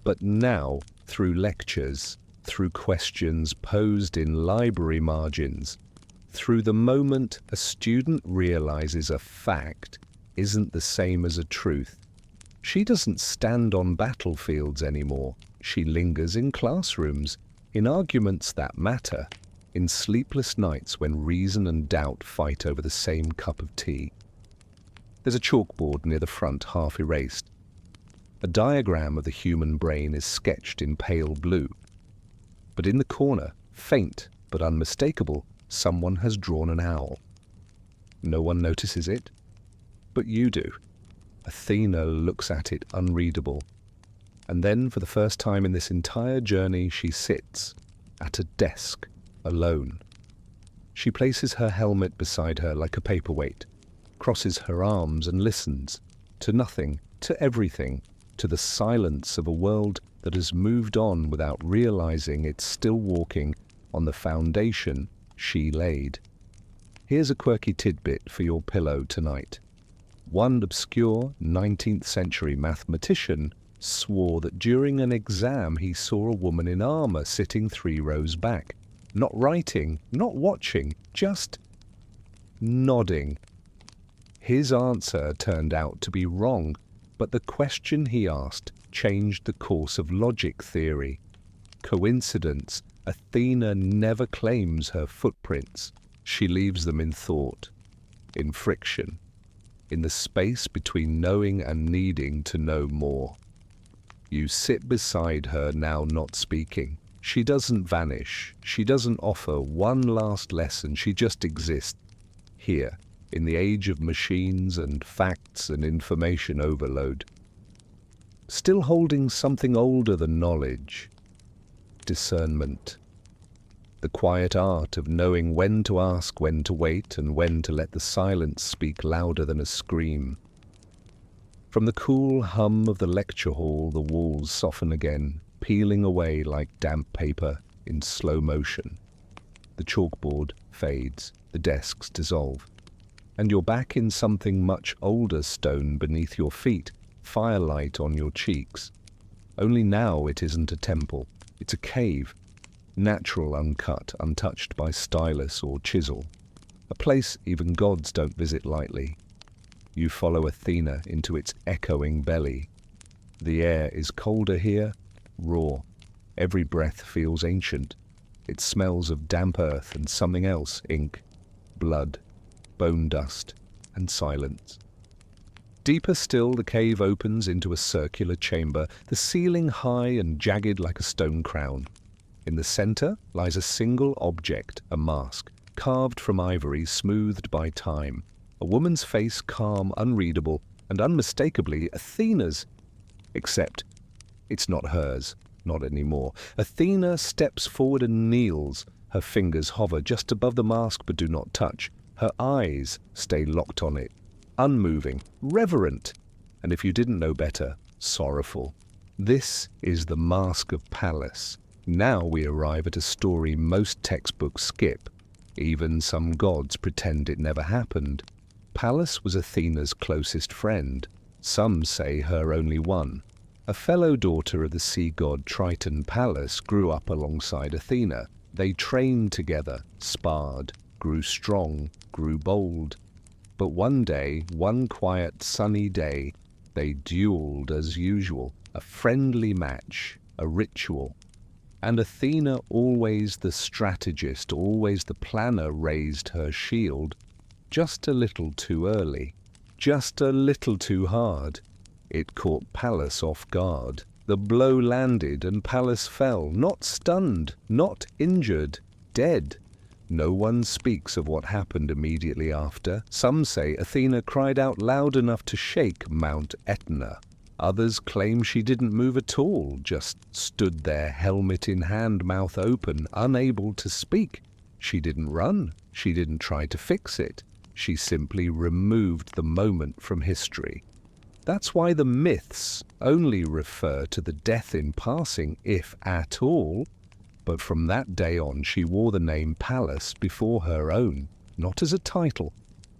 Speaker 1: But now, through lectures, through questions posed in library margins, through the moment a student realizes a fact isn't the same as a truth. She doesn't stand on battlefields anymore. She lingers in classrooms, in arguments that matter, in sleepless nights when reason and doubt fight over the same cup of tea. There's a chalkboard near the front, half erased. A diagram of the human brain is sketched in pale blue. But in the corner, faint but unmistakable, someone has drawn an owl. No one notices it, but you do. Athena looks at it unreadable. And then, for the first time in this entire journey, she sits at a desk, alone. She places her helmet beside her like a paperweight, crosses her arms and listens to nothing to everything, to the silence of a world that has moved on without realizing it's still walking on the foundation she laid. Here's a quirky tidbit for your pillow tonight. One obscure 19th century mathematician swore that during an exam he saw a woman in armor sitting 3 rows back, not writing, not watching, just nodding. His answer turned out to be wrong, but the question he asked changed the course of logic theory. Coincidence? Athena never claims her footprints. She leaves them in thought, in friction, in the space between knowing and needing to know more. You sit beside her now, not speaking. She doesn't vanish. She doesn't offer one last lesson. She just exists here, in the age of machines and facts and information overload. Still holding something older than knowledge, discernment. The quiet art of knowing when to ask, when to wait, and when to let the silence speak louder than a scream. From the cool hum of the lecture hall, the walls soften again, peeling away like damp paper in slow motion. The chalkboard fades, the desks dissolve, and you're back in something much older stone beneath your feet, firelight on your cheeks. Only now it isn't a temple, it's a cave, natural, uncut, untouched by stylus or chisel, a place even gods don't visit lightly. You follow Athena into its echoing belly. The air is colder here, raw. Every breath feels ancient. It smells of damp earth and something else, ink, blood, bone dust, and silence. Deeper still, the cave opens into a circular chamber, the ceiling high and jagged like a stone crown. In the center lies a single object, a mask, carved from ivory, smoothed by time. A woman's face, calm, unreadable, and unmistakably Athena's. Except it's not hers, not anymore. Athena steps forward and kneels. Her fingers hover just above the mask but do not touch. Her eyes stay locked on it, unmoving, reverent, and if you didn't know better, sorrowful. This is the Mask of Pallas. Now we arrive at a story most textbooks skip. Even some gods pretend it never happened. Pallas was Athena's closest friend. Some say her only one. A fellow daughter of the sea god Triton, Pallas grew up alongside Athena. They trained together, sparred, grew strong, grew bold. But one day, one quiet sunny day, they duelled as usual, a friendly match, a ritual. And Athena, always the strategist, always the planner, raised her shield. Just a little too early, just a little too hard. It caught Pallas off guard. The blow landed and Pallas fell, not stunned, not injured, dead. No one speaks of what happened immediately after. Some say Athena cried out loud enough to shake Mount Etna. Others claim she didn't move at all, just stood there, helmet in hand, mouth open, unable to speak. She didn't run. She didn't try to fix it. She simply removed the moment from history. That's why the myths only refer to the death in passing, if at all. But from that day on, she wore the name Pallas before her own, not as a title,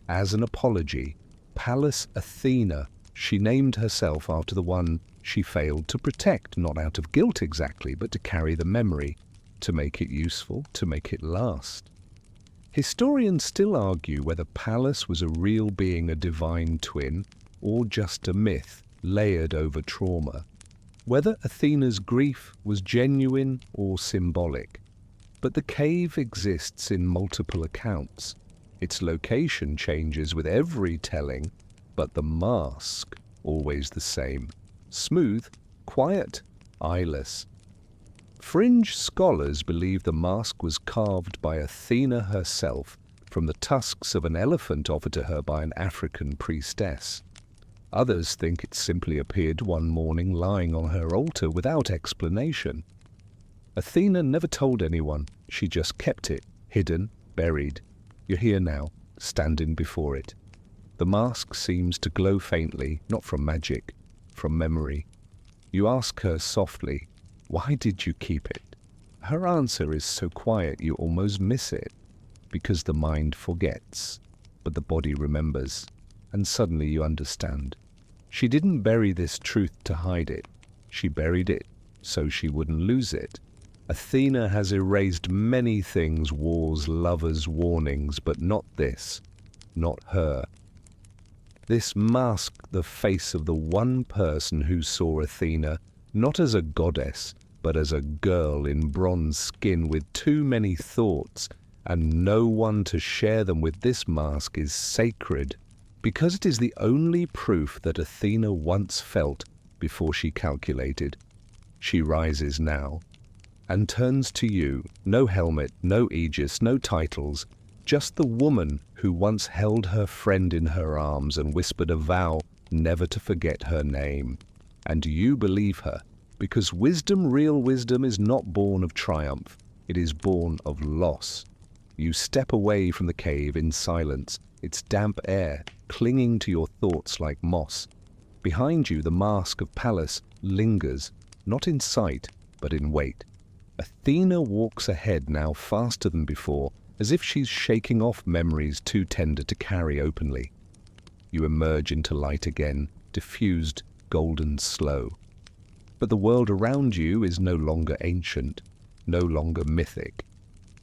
Speaker 1: as an apology. Pallas Athena. She named herself after the one she failed to protect, not out of guilt exactly, but to carry the memory, to make it useful, to make it last. Historians still argue whether Pallas was a real being, a divine twin, or just a myth layered over trauma. Whether Athena's grief was genuine or symbolic. But the cave exists in multiple accounts. Its location changes with every telling, but the mask, always the same. Smooth, quiet, eyeless. Fringe scholars believe the mask was carved by Athena herself from the tusks of an elephant offered to her by an African priestess. Others think it simply appeared one morning lying on her altar without explanation. Athena never told anyone. She just kept it, hidden, buried. You're here now, standing before it. The mask seems to glow faintly, not from magic, from memory. You ask her softly, "Why did you keep it?" Her answer is so quiet you almost miss it, because the mind forgets, but the body remembers, and suddenly you understand. She didn't bury this truth to hide it. She buried it so she wouldn't lose it. Athena has erased many things, wars, lovers, warnings, but not this, not her. This masked the face of the one person who saw Athena not as a goddess, but as a girl in bronze skin with too many thoughts, and no one to share them with. This mask is sacred, because it is the only proof that Athena once felt before she calculated. She rises now, and turns to you, no helmet, no aegis, no titles, just the woman who once held her friend in her arms and whispered a vow never to forget her name. And you believe her, because wisdom, real wisdom, is not born of triumph, it is born of loss. You step away from the cave in silence, its damp air clinging to your thoughts like moss. Behind you the mask of Pallas lingers, not in sight, but in wait. Athena walks ahead now faster than before, as if she's shaking off memories too tender to carry openly. You emerge into light again, diffused, golden, slow. But the world around you is no longer ancient, no longer mythic.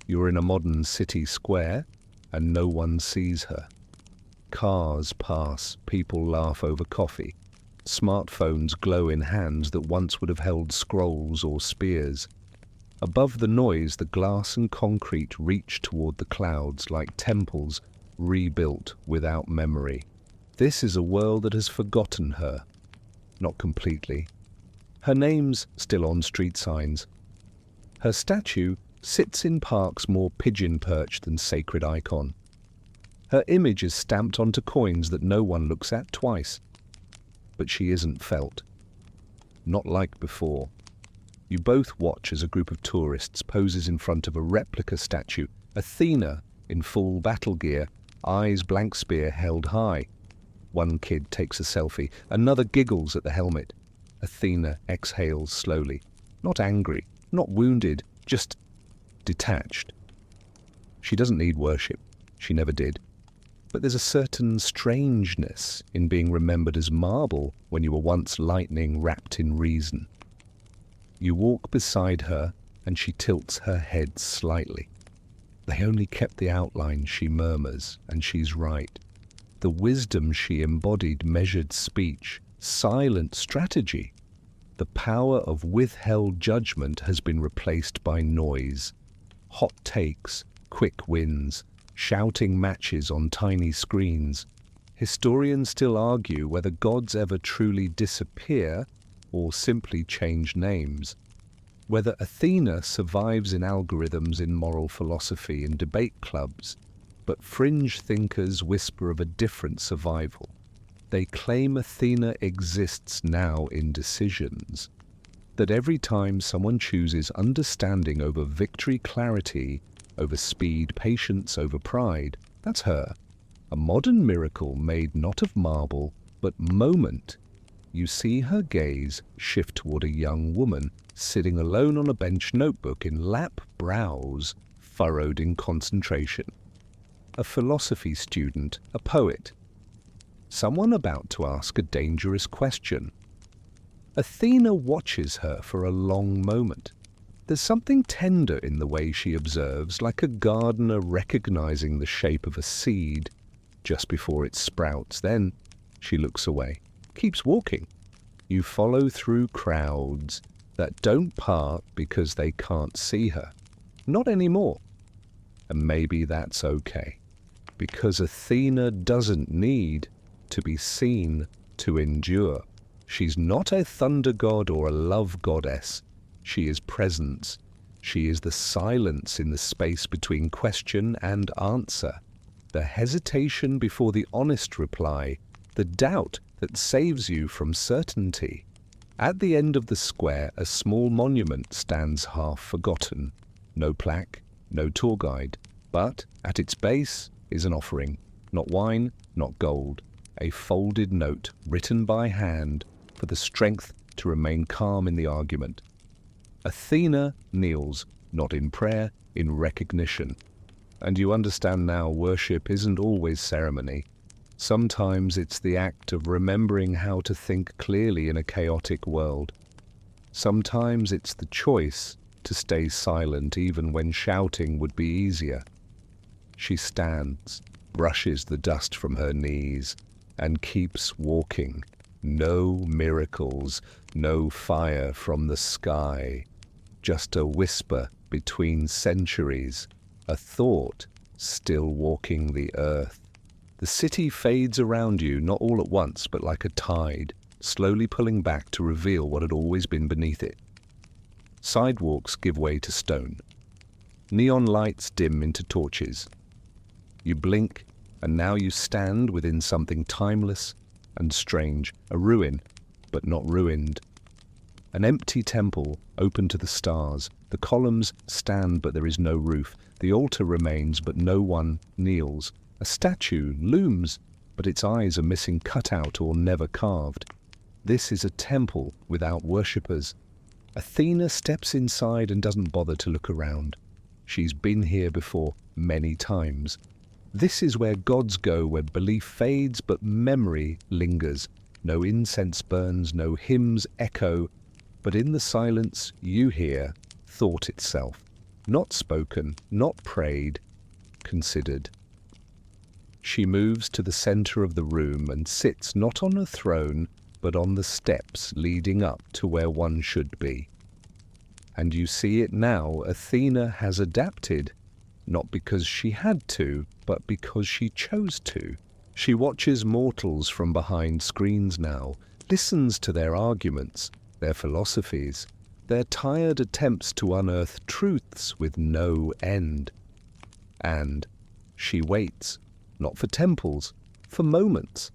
Speaker 1: You're in a modern city square, and no one sees her. Cars pass, people laugh over coffee. Smartphones glow in hands that once would have held scrolls or spears. Above the noise, the glass and concrete reach toward the clouds like temples rebuilt without memory. This is a world that has forgotten her. Not completely. Her name's still on street signs. Her statue sits in parks more pigeon-perched than sacred icon. Her image is stamped onto coins that no one looks at twice. But she isn't felt. Not like before. You both watch as a group of tourists poses in front of a replica statue, Athena in full battle gear, eyes blank spear held high. One kid takes a selfie, another giggles at the helmet. Athena exhales slowly, not angry, not wounded, just detached. She doesn't need worship, she never did. But there's a certain strangeness in being remembered as marble when you were once lightning wrapped in reason. You walk beside her, and she tilts her head slightly. They only kept the outline, she murmurs, and she's right. The wisdom she embodied measured speech, silent strategy. The power of withheld judgment has been replaced by noise. Hot takes, quick wins, shouting matches on tiny screens. Historians still argue whether gods ever truly disappear or simply change names. Whether Athena survives in algorithms, in moral philosophy, in debate clubs, but fringe thinkers whisper of a different survival. They claim Athena exists now in decisions, that every time someone chooses understanding over victory, clarity, over speed, patience over pride, that's her. A modern miracle made not of marble, but moment. You see her gaze shift toward a young woman sitting alone on a bench, notebook in lap, brows furrowed in concentration. A philosophy student, a poet. Someone about to ask a dangerous question. Athena watches her for a long moment. There's something tender in the way she observes, like a gardener recognizing the shape of a seed just before it sprouts. Then she looks away, keeps walking. You follow through crowds that don't part because they can't see her. Not anymore. And maybe that's okay, because Athena doesn't need to be seen to endure. She's not a thunder god or a love goddess. She is presence. She is the silence in the space between question and answer, the hesitation before the honest reply, the doubt that saves you from certainty. At the end of the square, a small monument stands half forgotten. No plaque, no tour guide, but at its base is an offering. Not wine, not gold. A folded note written by hand for the strength to remain calm in the argument. Athena kneels, not in prayer, in recognition. And you understand now worship isn't always ceremony. Sometimes it's the act of remembering how to think clearly in a chaotic world. Sometimes it's the choice to stay silent even when shouting would be easier. She stands, brushes the dust from her knees, and keeps walking. No miracles, no fire from the sky. Just a whisper between centuries, a thought still walking the earth. The city fades around you, not all at once, but like a tide, slowly pulling back to reveal what had always been beneath it. Sidewalks give way to stone. Neon lights dim into torches. You blink, and now you stand within something timeless and strange, a ruin, but not ruined. An empty temple open to the stars. The columns stand, but there is no roof. The altar remains, but no one kneels. A statue looms, but its eyes are missing cutout or never carved. This is a temple without worshippers. Athena steps inside and doesn't bother to look around. She's been here before many times. This is where gods go, where belief fades but memory lingers. No incense burns, no hymns echo, but in the silence you hear thought itself. Not spoken, not prayed, considered. She moves to the center of the room and sits not on a throne, but on the steps leading up to where one should be. And you see it now, Athena has adapted, not because she had to, but because she chose to. She watches mortals from behind screens now, listens to their arguments, their philosophies, their tired attempts to unearth truths with no end. And she waits, not for temples, for moments.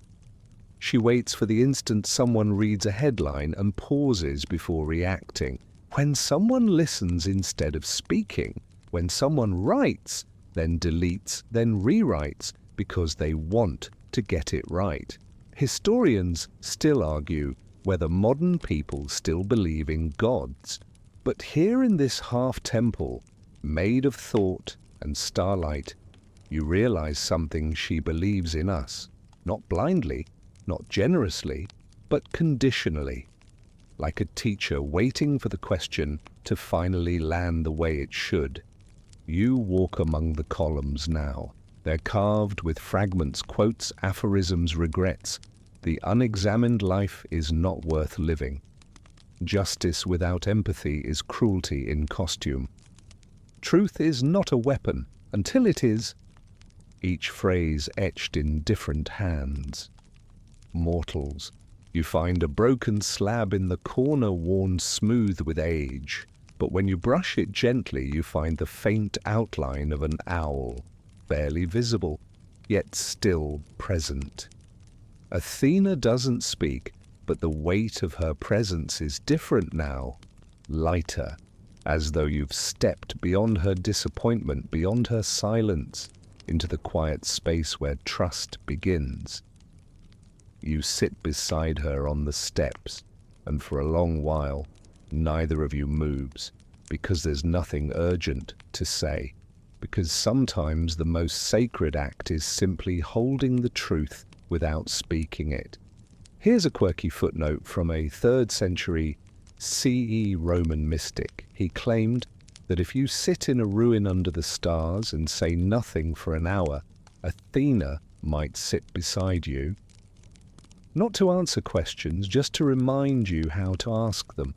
Speaker 1: She waits for the instant someone reads a headline and pauses before reacting. When someone listens instead of speaking, when someone writes, then deletes, then rewrites, because they want to get it right. Historians still argue whether modern people still believe in gods. But here in this half-temple, made of thought and starlight, you realize something she believes in us, not blindly, not generously, but conditionally. Like a teacher waiting for the question to finally land the way it should. You walk among the columns now. They're carved with fragments, quotes, aphorisms, regrets. The unexamined life is not worth living. Justice without empathy is cruelty in costume. Truth is not a weapon until it is. Each phrase etched in different hands. Mortals. You find a broken slab in the corner worn smooth with age, but when you brush it gently you find the faint outline of an owl, barely visible, yet still present. Athena doesn't speak, but the weight of her presence is different now, lighter, as though you've stepped beyond her disappointment, beyond her silence, into the quiet space where trust begins. You sit beside her on the steps, and for a long while, neither of you moves, because there's nothing urgent to say, because sometimes the most sacred act is simply holding the truth without speaking it. Here's a quirky footnote from a 3rd century CE Roman mystic. He claimed that if you sit in a ruin under the stars and say nothing for an hour, Athena might sit beside you. Not to answer questions, just to remind you how to ask them.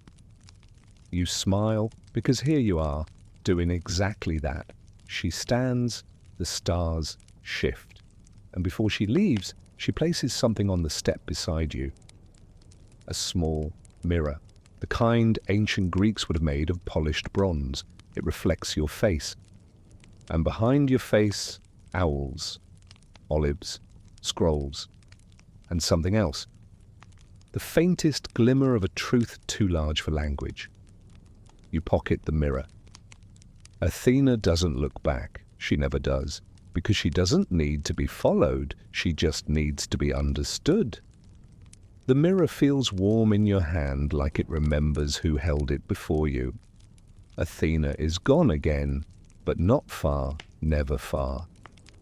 Speaker 1: You smile, because here you are, doing exactly that. She stands, the stars shift. And before she leaves, she places something on the step beside you. A small mirror, the kind ancient Greeks would have made of polished bronze. It reflects your face. And behind your face, owls, olives, scrolls, and something else. The faintest glimmer of a truth too large for language. You pocket the mirror. Athena doesn't look back. She never does. Because she doesn't need to be followed. She just needs to be understood. The mirror feels warm in your hand, like it remembers who held it before you. Athena is gone again, but not far, never far.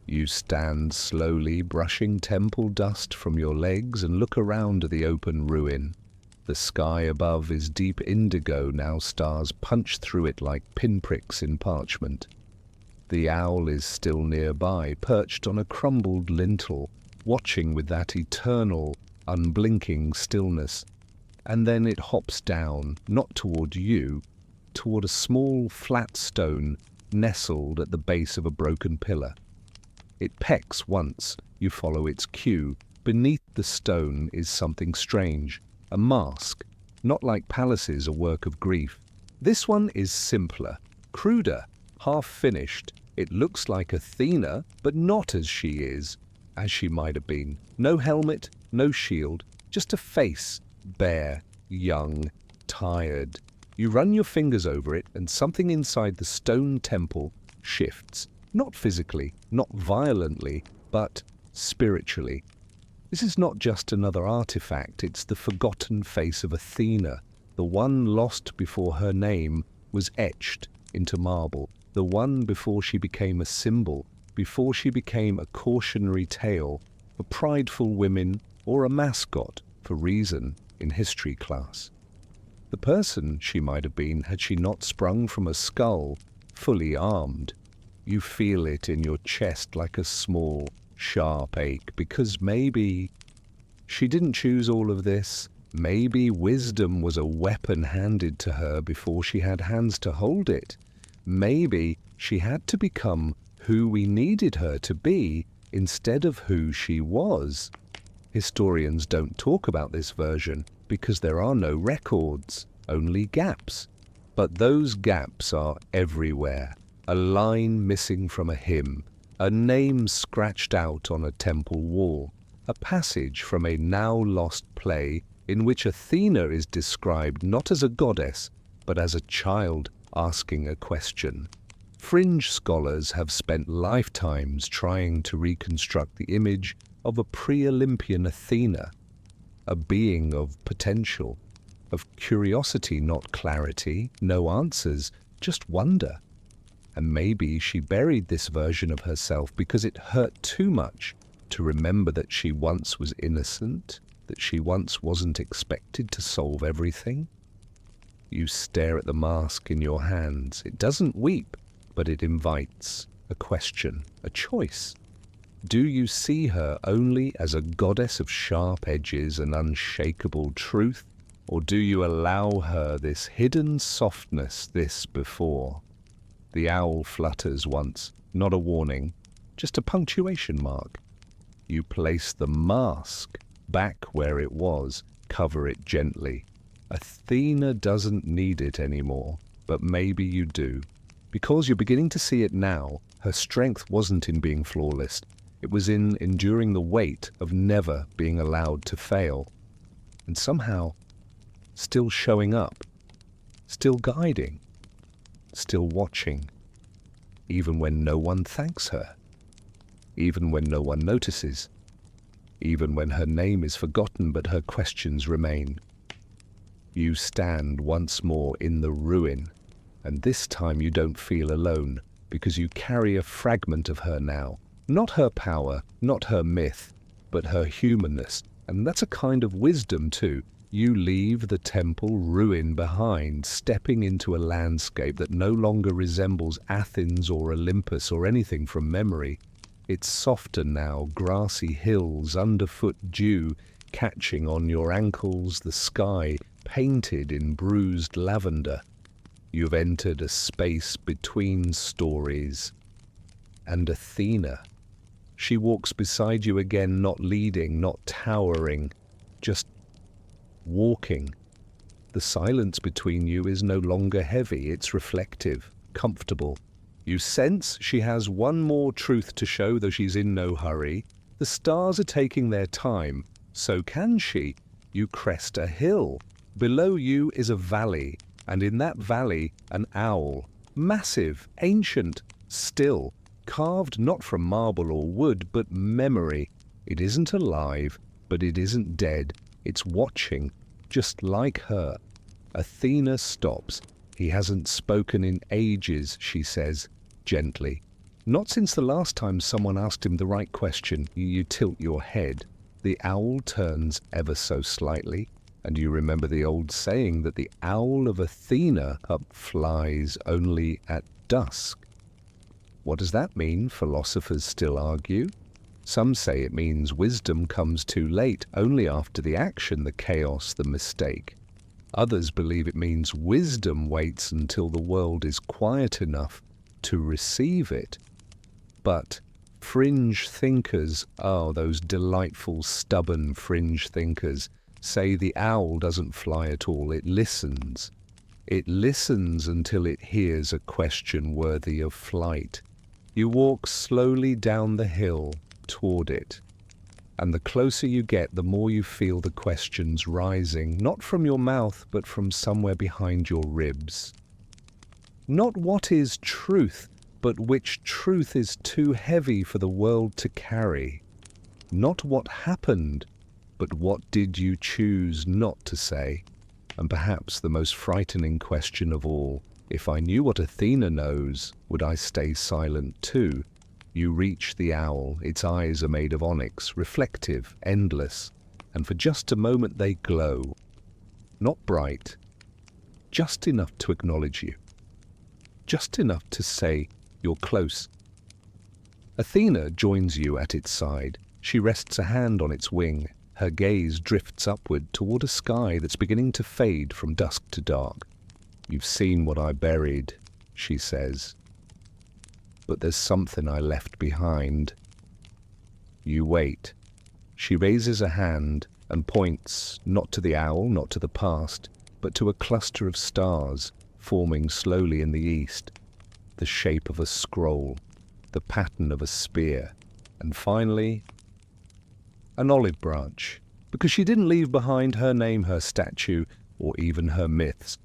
Speaker 1: You stand slowly, brushing temple dust from your legs, and look around the open ruin. The sky above is deep indigo, now stars punch through it like pinpricks in parchment. The owl is still nearby, perched on a crumbled lintel, watching with that eternal, unblinking stillness. And then it hops down, not toward you, toward a small, flat stone nestled at the base of a broken pillar. It pecks once, you follow its cue. Beneath the stone is something strange, a mask, not like palaces, a work of grief. This one is simpler, cruder, half-finished. It looks like Athena, but not as she is, as she might have been. No helmet, no shield, just a face, bare, young, tired. You run your fingers over it, and something inside the stone temple shifts. Not physically, not violently, but spiritually. This is not just another artifact, it's the forgotten face of Athena, the one lost before her name was etched into marble, the one before she became a symbol, before she became a cautionary tale for prideful women or a mascot for reason in history class. The person she might have been had she not sprung from a skull, fully armed. You feel it in your chest like a small, sharp ache, because maybe she didn't choose all of this. Maybe wisdom was a weapon handed to her before she had hands to hold it. Maybe she had to become who we needed her to be instead of who she was. Historians don't talk about this version because there are no records, only gaps. But those gaps are everywhere. A line missing from a hymn, a name scratched out on a temple wall, a passage from a now-lost play in which Athena is described not as a goddess, but as a child asking a question. Fringe scholars have spent lifetimes trying to reconstruct the image of a pre-Olympian Athena, a being of potential, of curiosity, not clarity, no answers, just wonder. And maybe she buried this version of herself because it hurt too much to remember that she once was innocent, that she once wasn't expected to solve everything. You stare at the mask in your hands. It doesn't weep, but it invites a question, a choice. Do you see her only as a goddess of sharp edges and unshakable truth, or do you allow her this hidden softness, this before? The owl flutters once, not a warning, just a punctuation mark. You place the mask back where it was, cover it gently. Athena doesn't need it anymore, but maybe you do. Because you're beginning to see it now, her strength wasn't in being flawless. It was in enduring the weight of never being allowed to fail. And somehow, still showing up, still guiding, still watching, even when no one thanks her, even when no one notices, even when her name is forgotten but her questions remain. You stand once more in the ruin, and this time you don't feel alone, because you carry a fragment of her now. Not her power, not her myth, but her humanness, and that's a kind of wisdom too. You leave the temple ruin behind, stepping into a landscape that no longer resembles Athens or Olympus or anything from memory. It's softer now, grassy hills, underfoot dew, catching on your ankles, the sky painted in bruised lavender. You've entered a space between stories. And Athena, she walks beside you again, not leading, not towering, just walking. The silence between you is no longer heavy, it's reflective, comfortable. You sense she has one more truth to show, though she's in no hurry. The stars are taking their time, so can she. You crest a hill. Below you is a valley, and in that valley an owl, massive, ancient, still, carved not from marble or wood, but memory. It isn't alive, but it isn't dead. It's watching, just like her. Athena stops. He hasn't spoken in ages, she says, gently. Not since the last time someone asked him the right question. You tilt your head. The owl turns ever so slightly, and you remember the old saying that the owl of Athena up flies only at dusk. What does that mean? Philosophers still argue. Some say it means wisdom comes too late, only after the action, the chaos, the mistake. Others believe it means wisdom waits until the world is quiet enough to receive it. But fringe thinkers, those delightful, stubborn fringe thinkers, say the owl doesn't fly at all, it listens. It listens until it hears a question worthy of flight. You walk slowly down the hill toward it, and the closer you get, the more you feel the questions rising, not from your mouth, but from somewhere behind your ribs. Not what is truth, but which truth is too heavy for the world to carry. Not what happened, but what did you choose not to say? And perhaps the most frightening question of all, if I knew what Athena knows, would I stay silent too? You reach the owl. Its eyes are made of onyx, reflective, endless, and for just a moment they glow. Not bright, just enough to acknowledge you. Just enough to say you're close. Athena joins you at its side. She rests a hand on its wing. Her gaze drifts upward toward a sky that's beginning to fade from dusk to dark. You've seen what I buried, she says. But there's something I left behind. You wait. She raises a hand and points not to the owl, not to the past, but to a cluster of stars forming slowly in the east, the shape of a scroll, the pattern of a spear, and finally, an olive branch, because she didn't leave behind her name, her statue, or even her myths.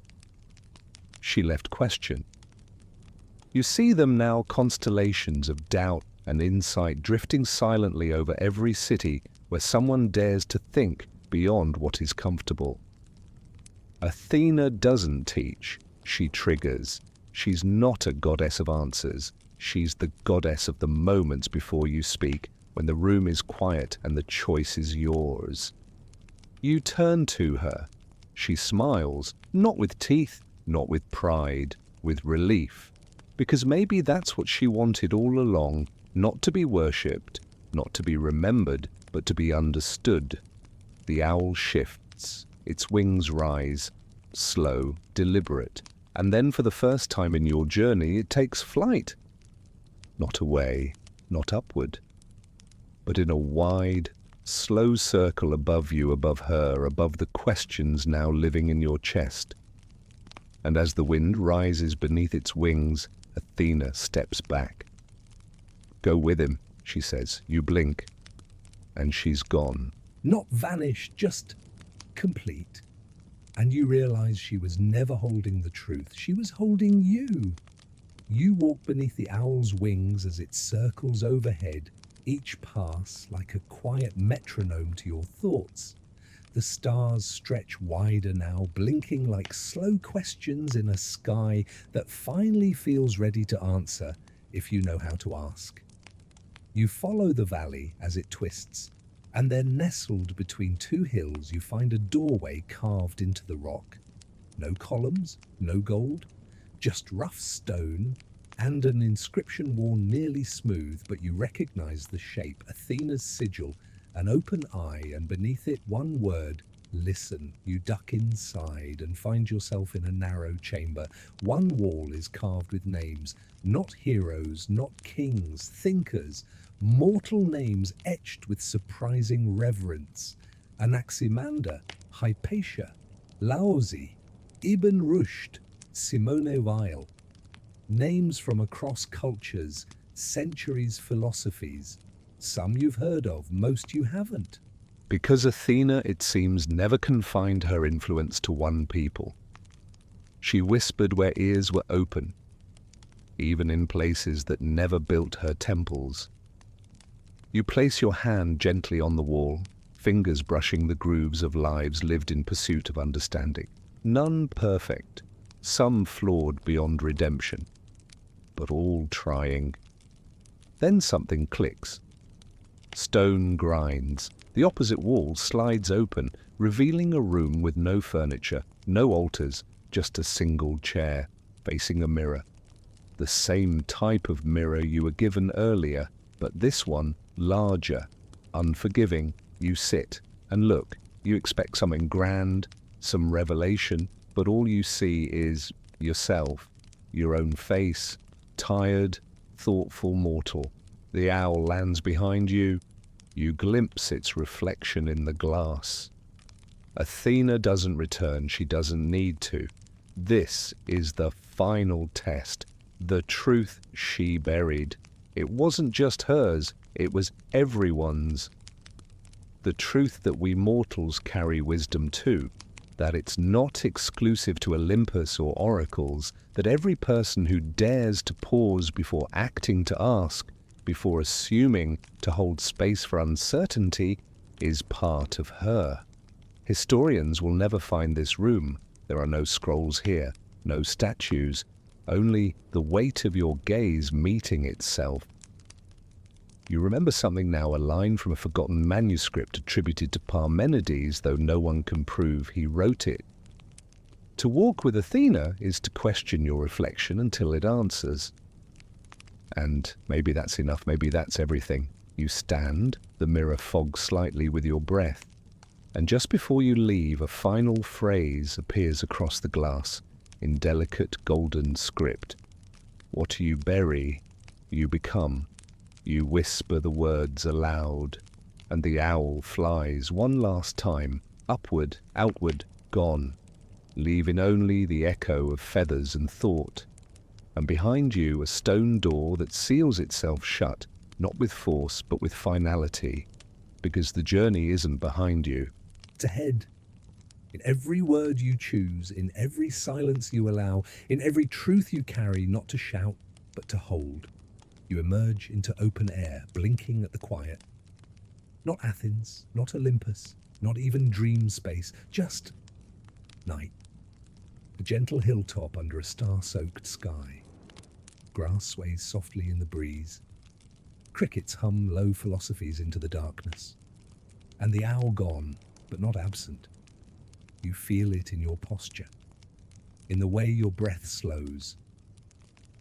Speaker 1: She left question. You see them now, constellations of doubt and insight drifting silently over every city where someone dares to think beyond what is comfortable. Athena doesn't teach, she triggers. She's not a goddess of answers. She's the goddess of the moments before you speak, when the room is quiet and the choice is yours. You turn to her. She smiles, not with teeth, not with pride, with relief. Because maybe that's what she wanted all along, not to be worshipped, not to be remembered, but to be understood. The owl shifts, its wings rise, slow, deliberate, and then for the first time in your journey it takes flight. Not away, not upward, but in a wide, slow circle above you, above her, above the questions now living in your chest. And as the wind rises beneath its wings, Athena steps back. Go with him, she says. You blink, and she's gone.
Speaker 2: Not vanished, just complete. And you realize she was never holding the truth. She was holding you. You walk beneath the owl's wings as it circles overhead, each pass like a quiet metronome to your thoughts. The stars stretch wider now, blinking like slow questions in a sky that finally feels ready to answer if you know how to ask. You follow the valley as it twists, and then nestled between two hills you find a doorway carved into the rock. No columns, no gold, just rough stone and an inscription worn nearly smooth, but you recognize the shape, Athena's sigil, an open eye, and beneath it one word, listen. You duck inside and find yourself in a narrow chamber. One wall is carved with names, not heroes, not kings, thinkers, mortal names etched with surprising reverence. Anaximander, Hypatia, Laozi, Ibn Rushd, Simone Weil. Names from across cultures, centuries, philosophies. Some you've heard of, most you haven't.
Speaker 1: Because Athena, it seems, never confined her influence to one people. She whispered where ears were open, even in places that never built her temples. You place your hand gently on the wall, fingers brushing the grooves of lives lived in pursuit of understanding. None perfect, some flawed beyond redemption, but all trying. Then something clicks. Stone grinds. The opposite wall slides open, revealing a room with no furniture, no altars, just a single chair, facing a mirror. The same type of mirror you were given earlier, but this one larger, unforgiving. You sit and look. You expect something grand, some revelation, but all you see is yourself, your own face, tired, thoughtful mortal. The owl lands behind you. You glimpse its reflection in the glass. Athena doesn't return. She doesn't need to. This is the final test. The truth she buried. It wasn't just hers. It was everyone's. The truth that we mortals carry wisdom too. That it's not exclusive to Olympus or oracles. That every person who dares to pause before acting to ask, before assuming to hold space for uncertainty, is part of her. Historians will never find this room. There are no scrolls here, no statues, only the weight of your gaze meeting itself. You remember something now, a line from a forgotten manuscript attributed to Parmenides, though no one can prove he wrote it. To walk with Athena is to question your reflection until it answers. And maybe that's enough, maybe that's everything. You stand, the mirror fogs slightly with your breath, and just before you leave, a final phrase appears across the glass in delicate golden script. What you bury, you become. You whisper the words aloud, and the owl flies one last time, upward, outward, gone, leaving only the echo of feathers and thought. And behind you a stone door that seals itself shut, not with force but with finality, because the journey isn't behind you.
Speaker 2: It's ahead. In every word you choose, in every silence you allow, in every truth you carry, not to shout but to hold. You emerge into open air, blinking at the quiet. Not Athens, not Olympus, not even dream space, just night. A gentle hilltop under a star-soaked sky. Grass sways softly in the breeze. Crickets hum low philosophies into the darkness. And the owl gone, but not absent. You feel it in your posture, in the way your breath slows.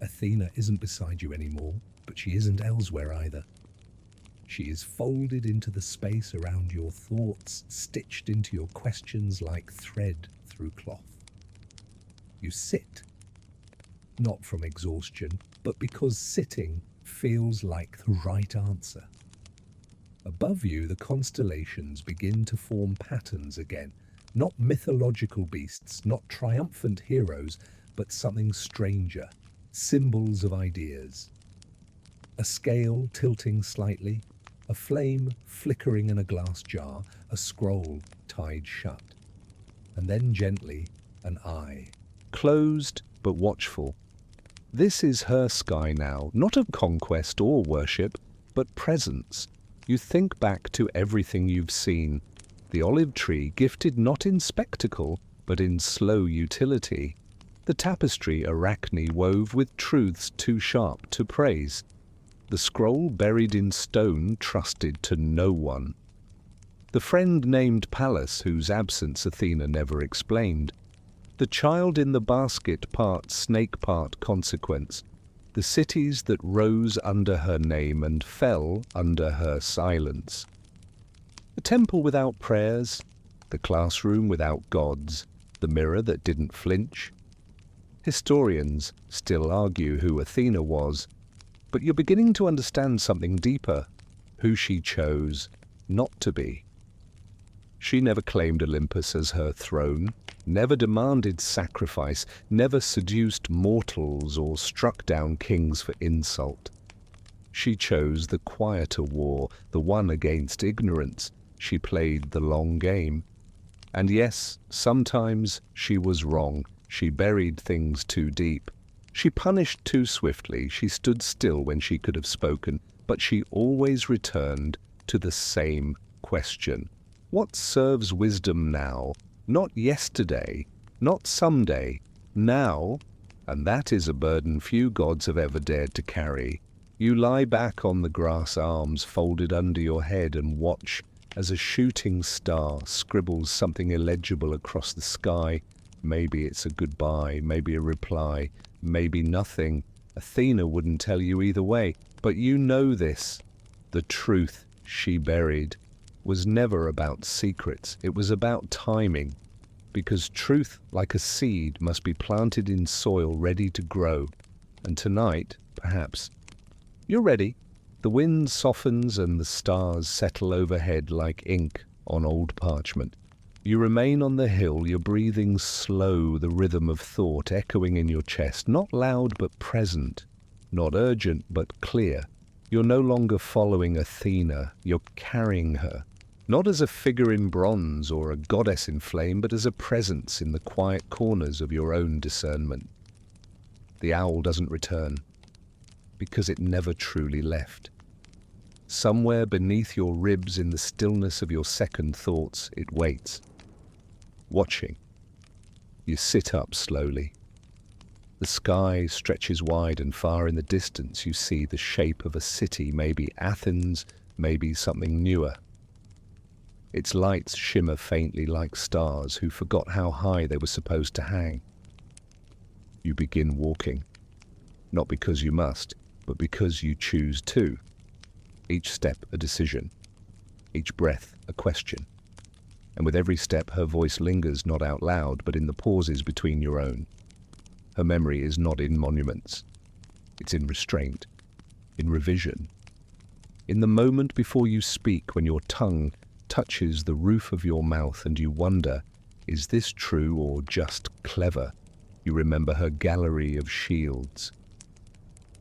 Speaker 2: Athena isn't beside you anymore, but she isn't elsewhere either. She is folded into the space around your thoughts, stitched into your questions like thread through cloth. You sit, not from exhaustion, but because sitting feels like the right answer. Above you, the constellations begin to form patterns again, not mythological beasts, not triumphant heroes, but something stranger, symbols of ideas. A scale tilting slightly, a flame flickering in a glass jar, a scroll tied shut. And then gently, an eye.
Speaker 1: Closed but watchful. This is her sky now, not of conquest or worship, but presence. You think back to everything you've seen. The olive tree gifted not in spectacle, but in slow utility. The tapestry Arachne wove with truths too sharp to praise. The scroll buried in stone trusted to no one. The friend named Pallas whose absence Athena never explained. The child in the basket part snake part consequence. The cities that rose under her name and fell under her silence. The temple without prayers, the classroom without gods, the mirror that didn't flinch. Historians still argue who Athena was, but you're beginning to understand something deeper, who she chose not to be. She never claimed Olympus as her throne, never demanded sacrifice, never seduced mortals or struck down kings for insult. She chose the quieter war, the one against ignorance. She played the long game. And yes, sometimes she was wrong. She buried things too deep. She punished too swiftly. She stood still when she could have spoken, but she always returned to the same question. What serves wisdom now? Not yesterday, not someday, now, and that is a burden few gods have ever dared to carry. You lie back on the grass, arms folded under your head, and watch as a shooting star scribbles something illegible across the sky. Maybe it's a goodbye, maybe a reply, maybe nothing. Athena wouldn't tell you either way, but you know this. The truth she buried was never about secrets, it was about timing. Because truth, like a seed, must be planted in soil ready to grow. And tonight, perhaps, you're ready. The wind softens and the stars settle overhead like ink on old parchment. You remain on the hill, your breathing slow, the rhythm of thought echoing in your chest, not loud but present, not urgent but clear. You're no longer following Athena, you're carrying her. Not as a figure in bronze or a goddess in flame, but as a presence in the quiet corners of your own discernment. The owl doesn't return, because it never truly left. Somewhere beneath your ribs, in the stillness of your second thoughts, it waits, watching. You sit up slowly. The sky stretches wide, and far in the distance you see the shape of a city, maybe Athens, maybe something newer. Its lights shimmer faintly like stars who forgot how high they were supposed to hang. You begin walking, not because you must, but because you choose to. Each step a decision, each breath a question. And with every step her voice lingers, not out loud, but in the pauses between your own. Her memory is not in monuments, it's in restraint, in revision. In the moment before you speak, when your tongue touches the roof of your mouth and you wonder, is this true or just clever? You remember her gallery of shields,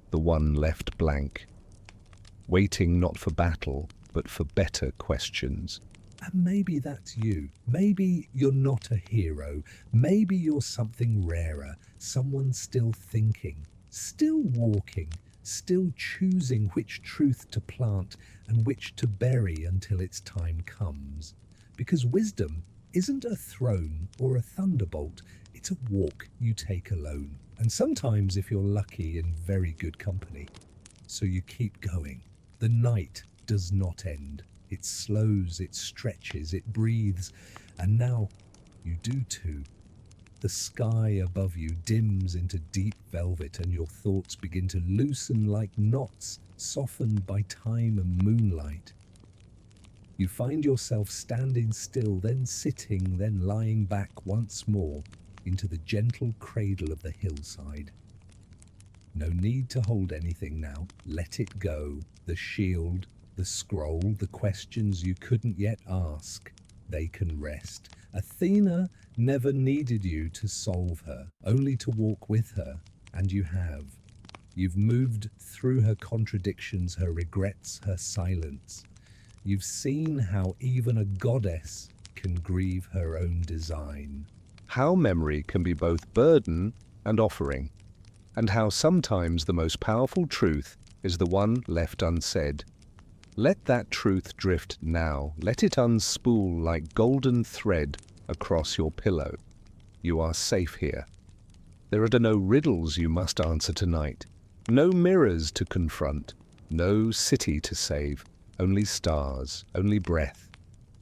Speaker 1: the one left blank, waiting not for battle, but for better questions.
Speaker 2: And maybe that's you. Maybe you're not a hero. Maybe you're something rarer, someone still thinking, still walking, still choosing which truth to plant and which to bury until its time comes. Because wisdom isn't a throne or a thunderbolt, it's a walk you take alone. And sometimes, if you're lucky, in very good company. So you keep going. The night does not end. It slows, it stretches, it breathes, and now you do too. The sky above you dims into deep velvet, and your thoughts begin to loosen like knots, softened by time and moonlight. You find yourself standing still, then sitting, then lying back once more into the gentle cradle of the hillside. No need to hold anything now. Let it go. The shield, the scroll, the questions you couldn't yet ask, they can rest. Athena never needed you to solve her, only to walk with her, and you have. You've moved through her contradictions, her regrets, her silence. You've seen how even a goddess can grieve her own design.
Speaker 1: How memory can be both burden and offering, and how sometimes the most powerful truth is the one left unsaid. Let that truth drift now. Let it unspool like golden thread across your pillow. You are safe here. There are no riddles you must answer tonight, no mirrors to confront, no city to save, only stars, only breath,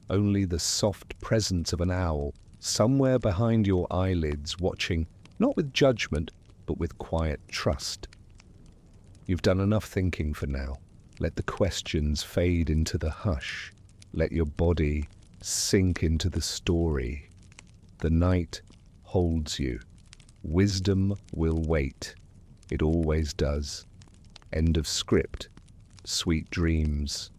Speaker 1: only the soft presence of an owl somewhere behind your eyelids, watching, not with judgment, but with quiet trust. You've done enough thinking for now. Let the questions fade into the hush. Let your body sink into the story. The night holds you. Wisdom will wait. It always does. End of script. Sweet dreams.